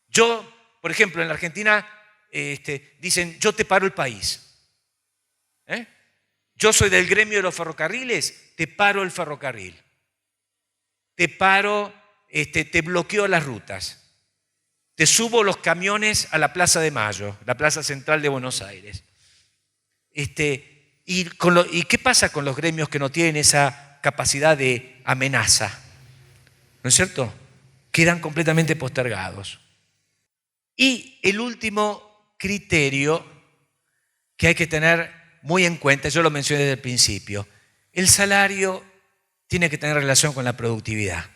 Yo, por ejemplo, en la Argentina dicen, yo te paro el país. Yo soy del gremio de los ferrocarriles, te paro el ferrocarril. Te paro, te bloqueo las rutas. Te subo los camiones a la Plaza de Mayo, la plaza central de Buenos Aires. ¿Y qué pasa con los gremios que no tienen esa capacidad de amenaza? ¿No es cierto? Quedan completamente postergados. Y el último criterio que hay que tener muy en cuenta, yo lo mencioné desde el principio, el salario tiene que tener relación con la productividad.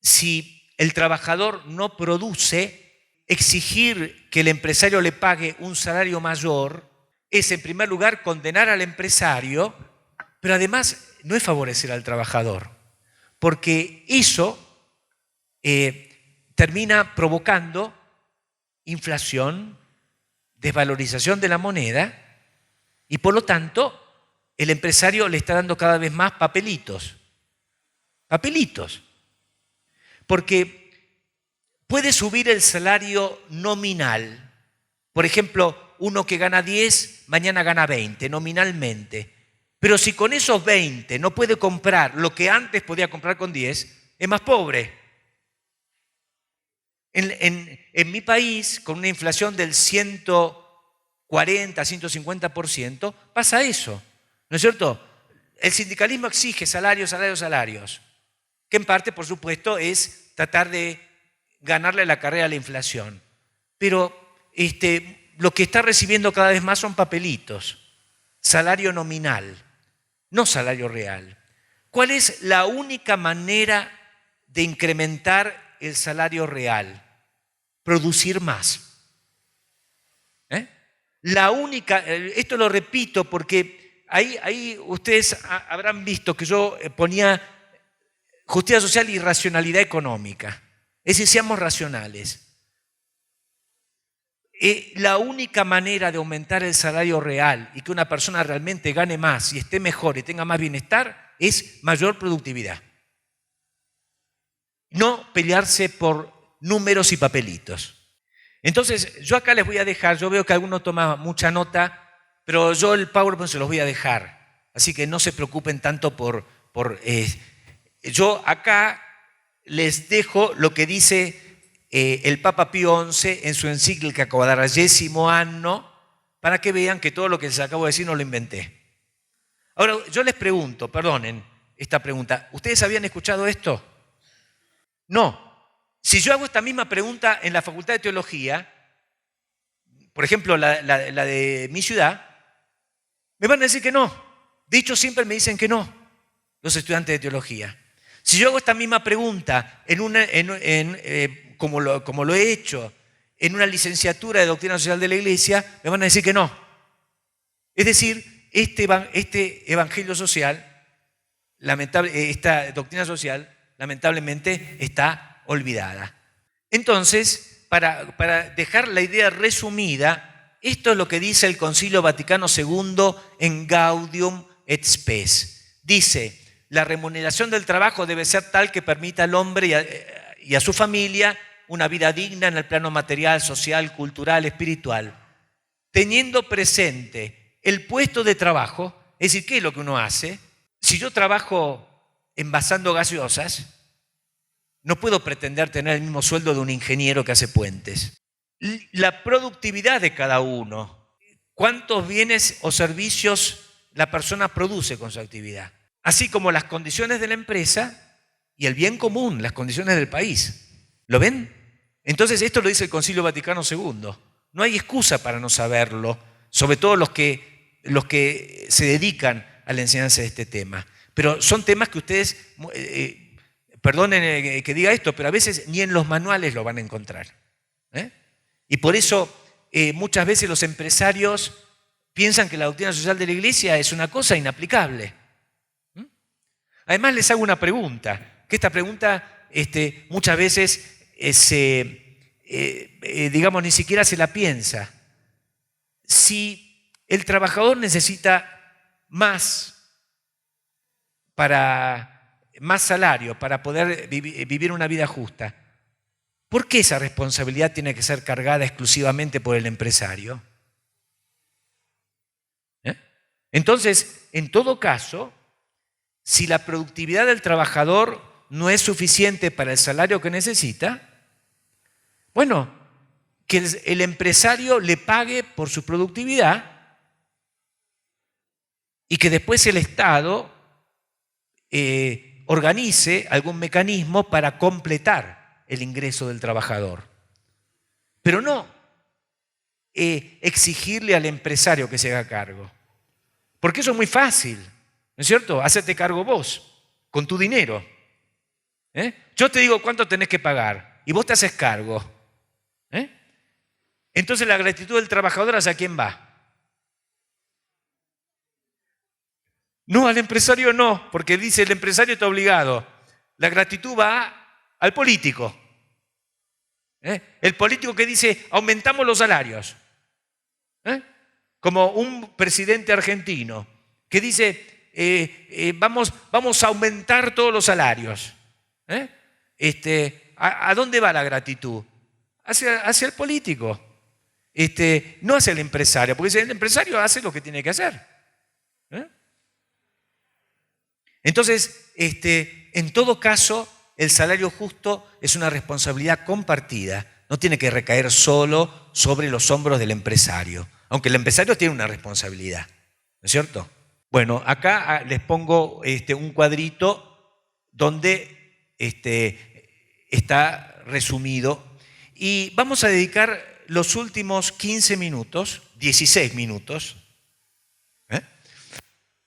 Si el trabajador no produce, exigir que el empresario le pague un salario mayor es, en primer lugar, condenar al empresario, pero además no es favorecer al trabajador, porque eso termina provocando inflación, desvalorización de la moneda, y por lo tanto el empresario le está dando cada vez más papelitos. Papelitos. Porque puede subir el salario nominal. Por ejemplo, uno que gana 10, mañana gana 20, nominalmente. Pero si con esos 20 no puede comprar lo que antes podía comprar con 10, es más pobre. En mi país, con una inflación del 140, 150%, pasa eso. ¿No es cierto? El sindicalismo exige salarios, salarios, salarios. Que en parte, por supuesto, es tratar de ganarle la carrera a la inflación. Pero lo que está recibiendo cada vez más son papelitos. Salario nominal, no salario real. ¿Cuál es la única manera de incrementar el salario real? Producir más. La única, esto lo repito porque ahí ustedes habrán visto que yo ponía justicia social y racionalidad económica. Es decir, seamos racionales. La única manera de aumentar el salario real y que una persona realmente gane más y esté mejor y tenga más bienestar es mayor productividad. No pelearse por números y papelitos. Entonces, yo acá les voy a dejar, yo veo que alguno toma mucha nota, pero yo el PowerPoint se los voy a dejar. Así que no se preocupen tanto yo acá les dejo lo que dice el Papa Pío XI en su encíclica Quadragesimo Anno, para que vean que todo lo que les acabo de decir no lo inventé. Ahora, yo les pregunto, perdonen esta pregunta, ¿ustedes habían escuchado esto? No. Si yo hago esta misma pregunta en la Facultad de Teología, por ejemplo, la de mi ciudad, me van a decir que no. De hecho, siempre me dicen que no, los estudiantes de teología. Si yo hago esta misma pregunta como lo he hecho en una licenciatura de Doctrina Social de la Iglesia, me van a decir que no. Es decir, este evangelio social, esta doctrina social, lamentablemente está olvidada. Entonces, para dejar la idea resumida, esto es lo que dice el Concilio Vaticano II en Gaudium et Spes. Dice, la remuneración del trabajo debe ser tal que permita al hombre y a su familia una vida digna en el plano material, social, cultural, espiritual, teniendo presente el puesto de trabajo, es decir, ¿qué es lo que uno hace? Si yo trabajo envasando gaseosas, no puedo pretender tener el mismo sueldo de un ingeniero que hace puentes. La productividad de cada uno, cuántos bienes o servicios la persona produce con su actividad, así como las condiciones de la empresa y el bien común, las condiciones del país. ¿Lo ven? Entonces esto lo dice el Concilio Vaticano II. No hay excusa para no saberlo, sobre todo los que se dedican a la enseñanza de este tema. Pero son temas que ustedes, perdonen que diga esto, pero a veces ni en los manuales lo van a encontrar. Y por eso muchas veces los empresarios piensan que la doctrina social de la Iglesia es una cosa inaplicable. Además les hago una pregunta, que esta pregunta muchas veces digamos, ni siquiera se la piensa. Si el trabajador necesita más salario para poder vivir una vida justa. ¿Por qué esa responsabilidad tiene que ser cargada exclusivamente por el empresario? Entonces, en todo caso, si la productividad del trabajador no es suficiente para el salario que necesita, bueno, que el empresario le pague por su productividad y que después el Estado organice algún mecanismo para completar el ingreso del trabajador. Pero no exigirle al empresario que se haga cargo. Porque eso es muy fácil, ¿no es cierto? Hacete cargo vos, con tu dinero. Yo te digo cuánto tenés que pagar y vos te haces cargo. Entonces la gratitud del trabajador, ¿hacia quién va? No, al empresario no, porque dice el empresario está obligado. La gratitud va al político. El político que dice aumentamos los salarios. Como un presidente argentino que dice vamos a aumentar todos los salarios. ¿A dónde va la gratitud? Hacia el político, no hacia el empresario, porque el empresario hace lo que tiene que hacer. Entonces, en todo caso, el salario justo es una responsabilidad compartida, no tiene que recaer solo sobre los hombros del empresario, aunque el empresario tiene una responsabilidad, ¿no es cierto? Bueno, acá les pongo un cuadrito donde está resumido y vamos a dedicar los últimos 15 minutos, 16 minutos,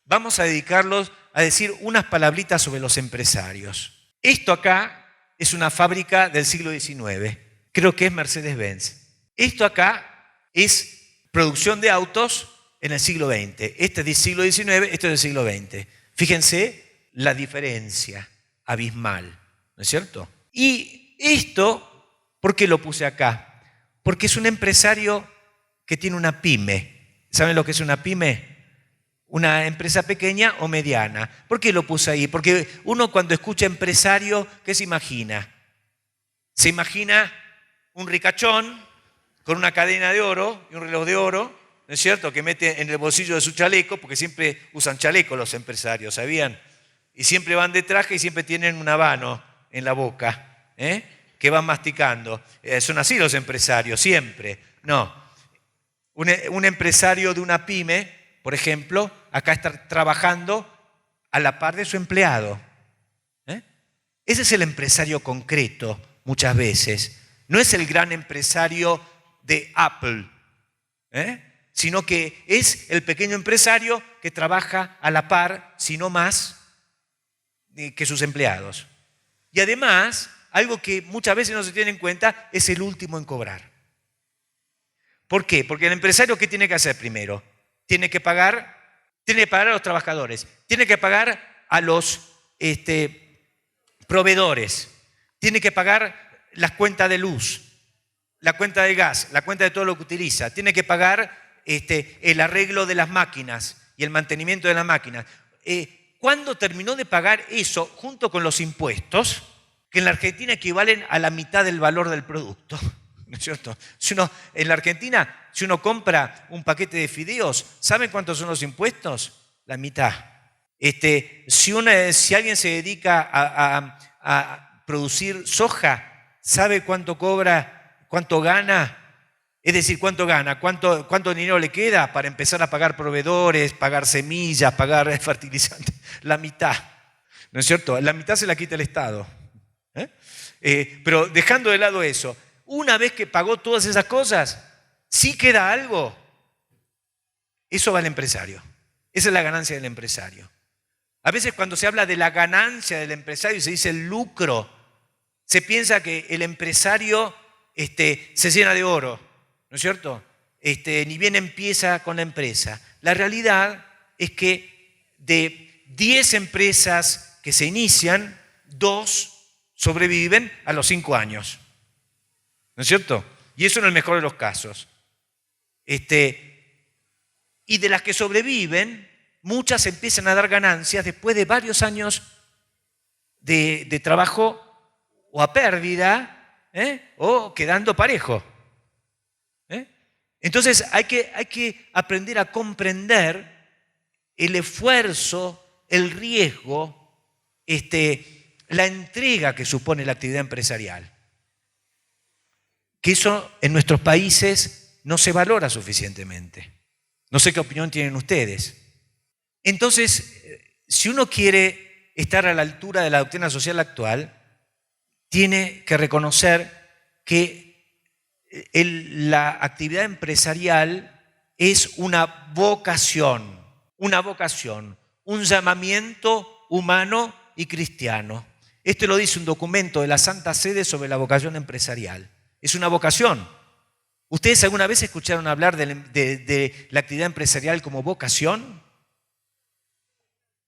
vamos a dedicarlos a decir unas palabritas sobre los empresarios. Esto acá es una fábrica del siglo XIX, creo que es Mercedes-Benz. Esto acá es producción de autos en el siglo XX. Este es del siglo XIX, esto es del siglo XX. Fíjense la diferencia abismal, ¿no es cierto? Y esto, ¿por qué lo puse acá? Porque es un empresario que tiene una pyme. ¿Saben lo que es una pyme? Una empresa pequeña o mediana. ¿Por qué lo puse ahí? Porque uno cuando escucha empresario, ¿qué se imagina? Se imagina un ricachón con una cadena de oro y un reloj de oro, ¿no es cierto?, que mete en el bolsillo de su chaleco, porque siempre usan chaleco los empresarios, ¿sabían? Y siempre van de traje y siempre tienen un habano en la boca, que van masticando. Son así los empresarios, siempre. No. Un empresario de una pyme, por ejemplo, acá está trabajando a la par de su empleado. Ese es el empresario concreto, muchas veces. No es el gran empresario de Apple, sino que es el pequeño empresario que trabaja a la par, si no más, que sus empleados. Y además, algo que muchas veces no se tiene en cuenta, es el último en cobrar. ¿Por qué? Porque el empresario, ¿qué tiene que hacer primero? Tiene que pagar a los trabajadores, tiene que pagar a los proveedores, tiene que pagar las cuentas de luz, la cuenta de gas, la cuenta de todo lo que utiliza, tiene que pagar el arreglo de las máquinas y el mantenimiento de las máquinas. ¿Cuándo terminó de pagar eso junto con los impuestos, que en la Argentina equivalen a la mitad del valor del producto? ¿No es cierto? En la Argentina, si uno compra un paquete de fideos, ¿saben cuántos son los impuestos? La mitad. Si alguien se dedica a producir soja, ¿sabe cuánto cobra, cuánto gana? Es decir, ¿cuánto gana? ¿Cuánto dinero le queda para empezar a pagar proveedores, pagar semillas, pagar fertilizantes? La mitad, ¿no es cierto? La mitad se la quita el Estado. Pero dejando de lado eso, una vez que pagó todas esas cosas, ¿sí queda algo? Eso va al empresario. Esa es la ganancia del empresario. A veces cuando se habla de la ganancia del empresario y se dice el lucro, se piensa que el empresario se llena de oro, ¿no es cierto? Ni bien empieza con la empresa. La realidad es que de 10 empresas que se inician, 2 sobreviven a los 5 años. ¿No es cierto? Y eso en el mejor de los casos. Y de las que sobreviven, muchas empiezan a dar ganancias después de varios años de trabajo o a pérdida, o quedando parejo. Entonces hay que aprender a comprender el esfuerzo, el riesgo, la entrega que supone la actividad empresarial. Que eso en nuestros países no se valora suficientemente. No sé qué opinión tienen ustedes. Entonces, si uno quiere estar a la altura de la doctrina social actual, tiene que reconocer que la actividad empresarial es una vocación, un llamamiento humano y cristiano. Esto lo dice un documento de la Santa Sede sobre la vocación empresarial. Es una vocación. ¿Ustedes alguna vez escucharon hablar de la actividad empresarial como vocación?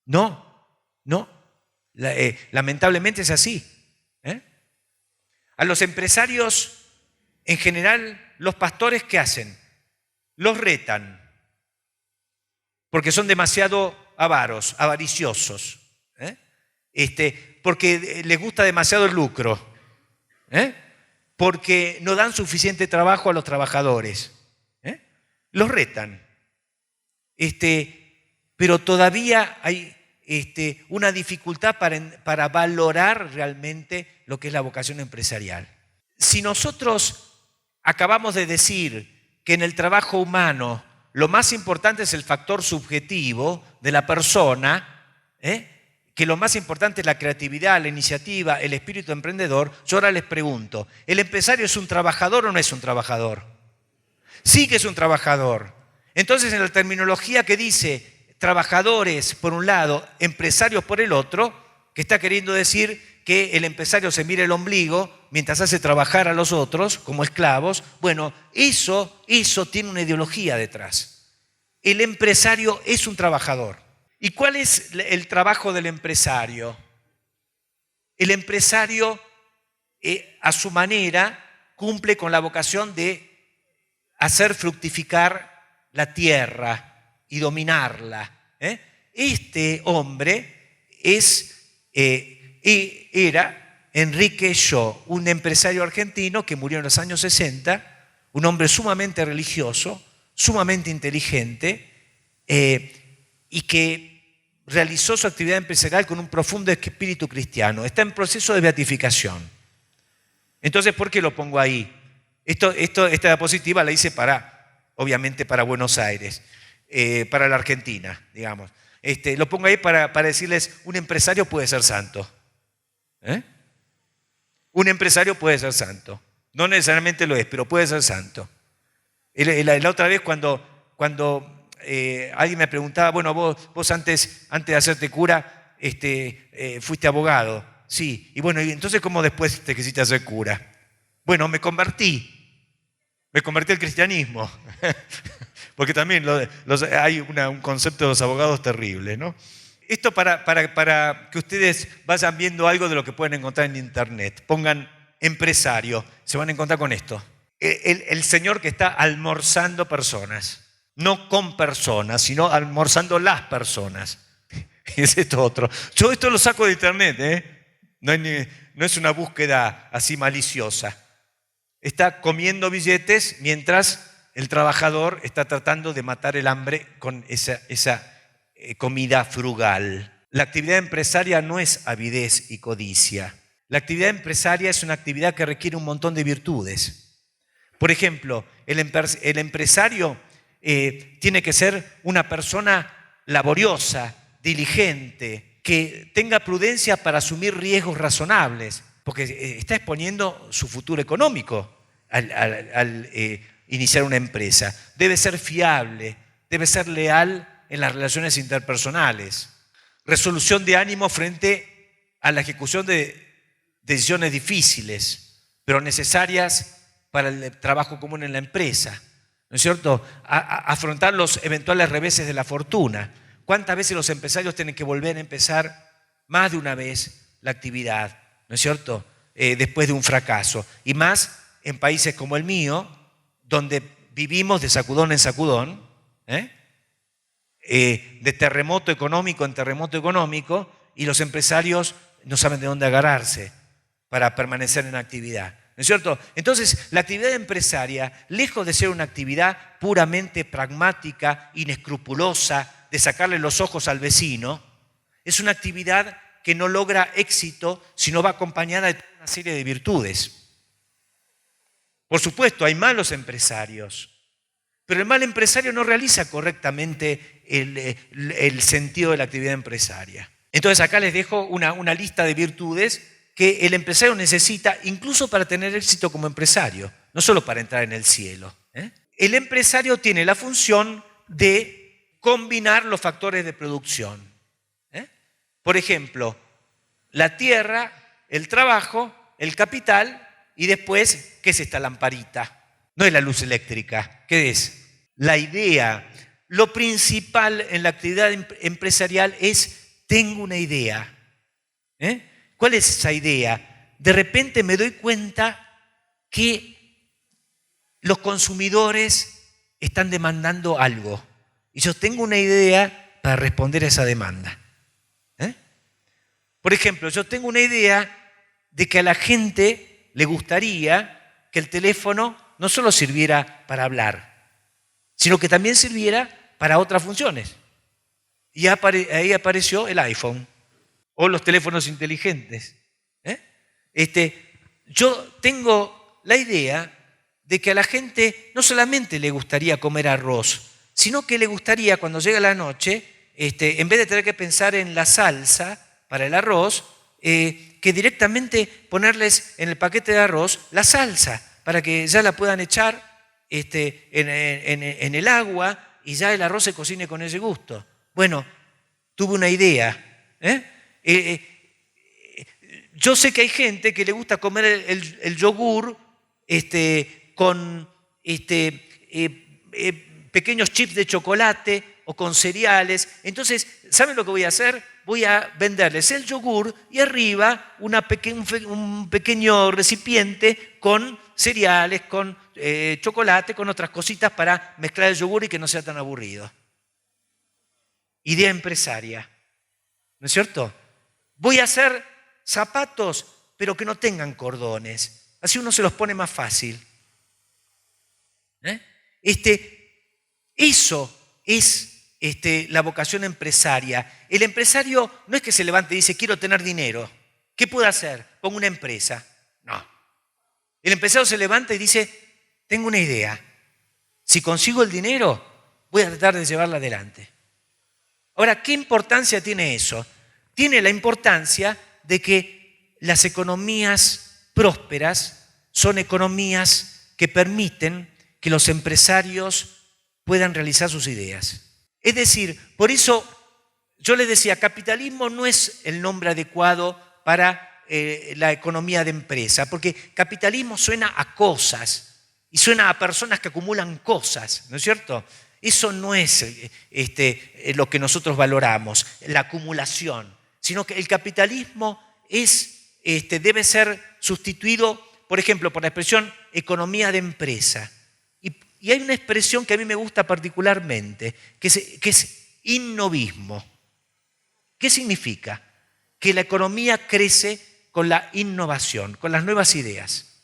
No. Lamentablemente es así. A los empresarios, en general, los pastores, ¿qué hacen? Los retan, porque son demasiado avaros, avariciosos, porque les gusta demasiado el lucro, porque no dan suficiente trabajo a los trabajadores. Los retan. Pero todavía hay una dificultad para valorar realmente lo que es la vocación empresarial. Si nosotros acabamos de decir que en el trabajo humano lo más importante es el factor subjetivo de la persona, que lo más importante es la creatividad, la iniciativa, el espíritu emprendedor, yo ahora les pregunto, ¿el empresario es un trabajador o no es un trabajador? Sí que es un trabajador. Entonces, en la terminología que dice trabajadores por un lado, empresarios por el otro, que está queriendo decir que el empresario se mira el ombligo mientras hace trabajar a los otros como esclavos, bueno, eso tiene una ideología detrás. El empresario es un trabajador. ¿Y cuál es el trabajo del empresario? El empresario, a su manera, cumple con la vocación de hacer fructificar la tierra y dominarla. Este hombre era Enrique Shaw, un empresario argentino que murió en los años 60, un hombre sumamente religioso, sumamente inteligente, y que realizó su actividad empresarial con un profundo espíritu cristiano. Está en proceso de beatificación. Entonces, ¿por qué lo pongo ahí? Esta diapositiva la hice obviamente para Buenos Aires, para la Argentina, digamos. Lo pongo ahí para decirles, un empresario puede ser santo. Un empresario puede ser santo. No necesariamente lo es, pero puede ser santo. La otra vez cuando alguien me preguntaba, bueno, vos antes de hacerte cura, fuiste abogado. Sí, y bueno, ¿y entonces cómo después te quisiste hacer cura? Bueno, me convertí al cristianismo. Porque también hay un concepto de los abogados terrible, ¿no? Esto para que ustedes vayan viendo algo de lo que pueden encontrar en internet. Pongan empresario, se van a encontrar con esto. El señor que está almorzando personas. No con personas, sino almorzando las personas. Es esto otro. Yo esto lo saco de internet, No es una búsqueda así maliciosa. Está comiendo billetes mientras el trabajador está tratando de matar el hambre con esa comida frugal. La actividad empresaria no es avidez y codicia. La actividad empresaria es una actividad que requiere un montón de virtudes. Por ejemplo, el empresario tiene que ser una persona laboriosa, diligente, que tenga prudencia para asumir riesgos razonables, porque está exponiendo su futuro económico al iniciar una empresa. Debe ser fiable, debe ser leal en las relaciones interpersonales. Resolución de ánimo frente a la ejecución de decisiones difíciles, pero necesarias para el trabajo común en la empresa. ¿No es cierto? Afrontar los eventuales reveses de la fortuna. ¿Cuántas veces los empresarios tienen que volver a empezar más de una vez la actividad? ¿No es cierto? Después de un fracaso. Y más en países como el mío, donde vivimos de sacudón en sacudón, de terremoto económico en terremoto económico y los empresarios no saben de dónde agarrarse para permanecer en actividad. ¿No es cierto? Entonces, la actividad empresaria, lejos de ser una actividad puramente pragmática, inescrupulosa, de sacarle los ojos al vecino, es una actividad que no logra éxito si no va acompañada de una serie de virtudes. Por supuesto, hay malos empresarios, pero el mal empresario no realiza correctamente el sentido de la actividad empresaria. Entonces, acá les dejo una lista de virtudes que el empresario necesita incluso para tener éxito como empresario, no solo para entrar en el cielo. El empresario tiene la función de combinar los factores de producción. Por ejemplo, la tierra, el trabajo, el capital y después, ¿qué es esta lamparita? No es la luz eléctrica, ¿qué es? La idea. Lo principal en la actividad empresarial es, tengo una idea. ¿Cuál es esa idea? De repente me doy cuenta que los consumidores están demandando algo. Y yo tengo una idea para responder a esa demanda. Por ejemplo, yo tengo una idea de que a la gente le gustaría que el teléfono no solo sirviera para hablar, sino que también sirviera para otras funciones. Y ahí apareció el iPhone o los teléfonos inteligentes. Yo tengo la idea de que a la gente no solamente le gustaría comer arroz, sino que le gustaría cuando llega la noche, en vez de tener que pensar en la salsa para el arroz, que directamente ponerles en el paquete de arroz la salsa, para que ya la puedan echar en el agua y ya el arroz se cocine con ese gusto. Bueno, tuve una idea. Yo sé que hay gente que le gusta comer el yogur con pequeños chips de chocolate o con cereales. Entonces, ¿saben lo que voy a hacer? Voy a venderles el yogur y arriba un pequeño recipiente con cereales, con chocolate, con otras cositas para mezclar el yogur y que no sea tan aburrido. Idea empresaria, ¿no es cierto? Voy a hacer zapatos, pero que no tengan cordones. Así uno se los pone más fácil. Eso es la vocación empresaria. El empresario no es que se levante y dice, quiero tener dinero. ¿Qué puedo hacer? Pongo una empresa. No. El empresario se levanta y dice, tengo una idea. Si consigo el dinero, voy a tratar de llevarla adelante. Ahora, ¿qué importancia tiene eso? Tiene la importancia de que las economías prósperas son economías que permiten que los empresarios puedan realizar sus ideas. Es decir, por eso yo les decía, capitalismo no es el nombre adecuado para la economía de empresa, porque capitalismo suena a cosas y suena a personas que acumulan cosas, ¿no es cierto? Eso no es lo que nosotros valoramos, la acumulación, sino que el capitalismo debe ser sustituido, por ejemplo, por la expresión economía de empresa. Y hay una expresión que a mí me gusta particularmente, que es innovismo. ¿Qué significa? Que la economía crece con la innovación, con las nuevas ideas.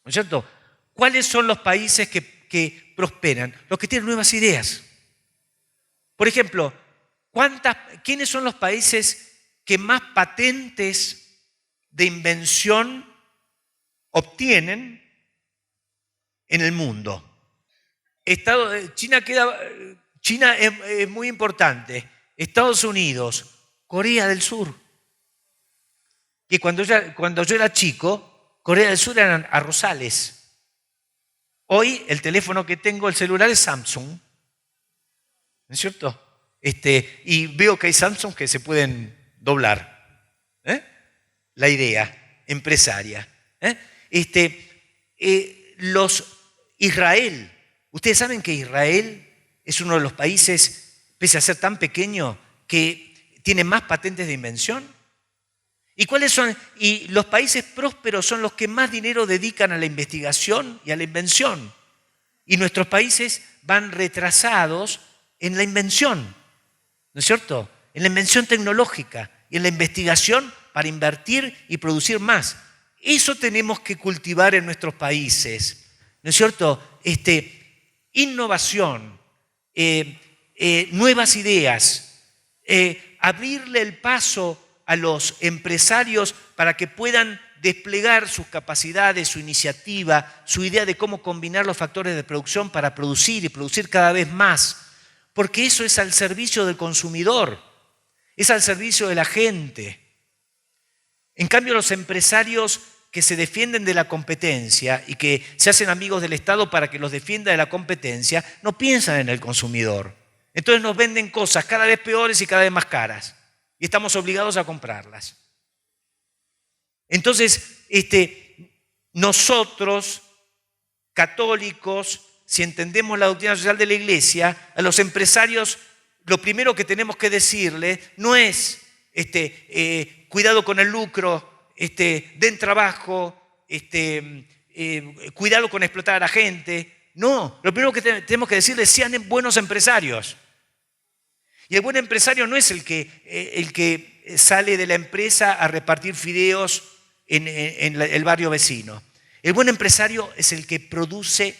¿No es cierto? ¿Cuáles son los países que prosperan? Los que tienen nuevas ideas. Por ejemplo, ¿quiénes son los países que más patentes de invención obtienen en el mundo? China es muy importante. Estados Unidos, Corea del Sur. Que cuando yo era chico, Corea del Sur eran arrozales. Hoy el teléfono que tengo, el celular, es Samsung. ¿No es cierto? Y veo que hay Samsung que se pueden doblar. La idea empresaria. Israel. Ustedes saben que Israel es uno de los países, pese a ser tan pequeño, que tiene más patentes de invención. ¿Y cuáles son? Y los países prósperos son los que más dinero dedican a la investigación y a la invención. Y nuestros países van retrasados en la invención, ¿no es cierto? En la invención tecnológica y en la investigación para invertir y producir más. Eso tenemos que cultivar en nuestros países, ¿no es cierto? Innovación, nuevas ideas, abrirle el paso a los empresarios para que puedan desplegar sus capacidades, su iniciativa, su idea de cómo combinar los factores de producción para producir y producir cada vez más, porque eso es al servicio del consumidor, es al servicio de la gente. En cambio, los empresarios que se defienden de la competencia y que se hacen amigos del Estado para que los defienda de la competencia, no piensan en el consumidor. Entonces nos venden cosas cada vez peores y cada vez más caras y estamos obligados a comprarlas. Entonces, nosotros, católicos, si entendemos la doctrina social de la Iglesia, a los empresarios lo primero que tenemos que decirle no es cuidado con el lucro, den trabajo, cuidado con explotar a la gente. No, lo primero que tenemos que decirles, sean buenos empresarios. Y el buen empresario no es el que sale de la empresa a repartir fideos en el barrio vecino. El buen empresario es el que produce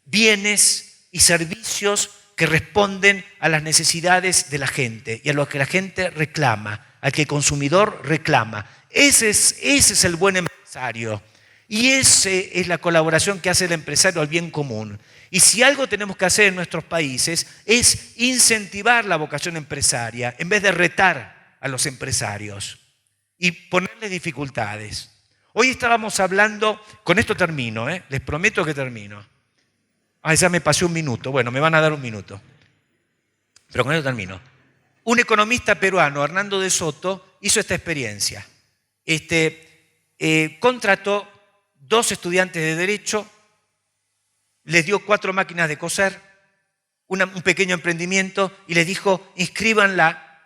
bienes y servicios que responden a las necesidades de la gente y a lo que la gente reclama, al que el consumidor reclama. Ese es el buen empresario. Y esa es la colaboración que hace el empresario al bien común. Y si algo tenemos que hacer en nuestros países es incentivar la vocación empresaria en vez de retar a los empresarios y ponerles dificultades. Hoy estábamos hablando, con esto termino, les prometo que termino. Ya me pasé un minuto, bueno, me van a dar un minuto. Pero con esto termino. Un economista peruano, Hernando de Soto, hizo esta experiencia. Contrató 2 estudiantes de Derecho, les dio 4 máquinas de coser, un pequeño emprendimiento y les dijo, inscríbanla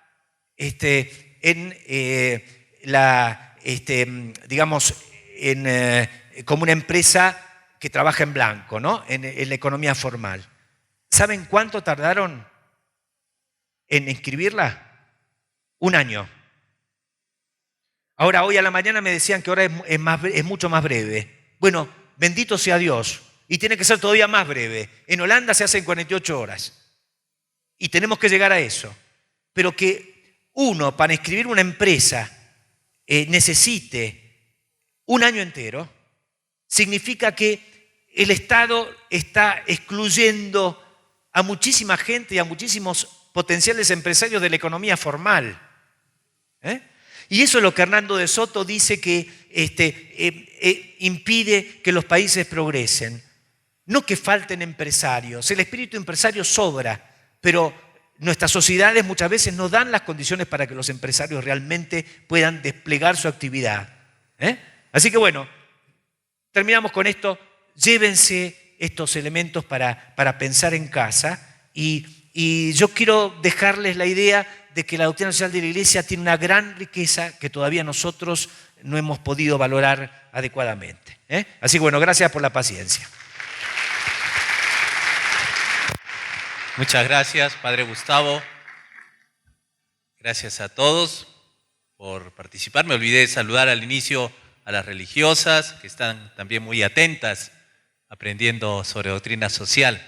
como una empresa que trabaja en blanco, ¿no? En la economía formal. ¿Saben cuánto tardaron en inscribirla? 1 año. Ahora, hoy a la mañana me decían que ahora es mucho más breve. Bueno, bendito sea Dios. Y tiene que ser todavía más breve. En Holanda se hace en 48 horas. Y tenemos que llegar a eso. Pero que uno, para inscribir una empresa, necesite 1 año entero, significa que el Estado está excluyendo a muchísima gente y a muchísimos potenciales empresarios de la economía formal. Y eso es lo que Hernando de Soto dice que impide que los países progresen. No que falten empresarios, el espíritu empresario sobra, pero nuestras sociedades muchas veces no dan las condiciones para que los empresarios realmente puedan desplegar su actividad. Así que bueno, terminamos con esto. Llévense estos elementos para pensar en casa y yo quiero dejarles la idea de que la doctrina social de la Iglesia tiene una gran riqueza que todavía nosotros no hemos podido valorar adecuadamente. Así que bueno, gracias por la paciencia. Muchas gracias, Padre Gustavo. Gracias a todos por participar. Me olvidé de saludar al inicio a las religiosas que están también muy atentas aprendiendo sobre doctrina social.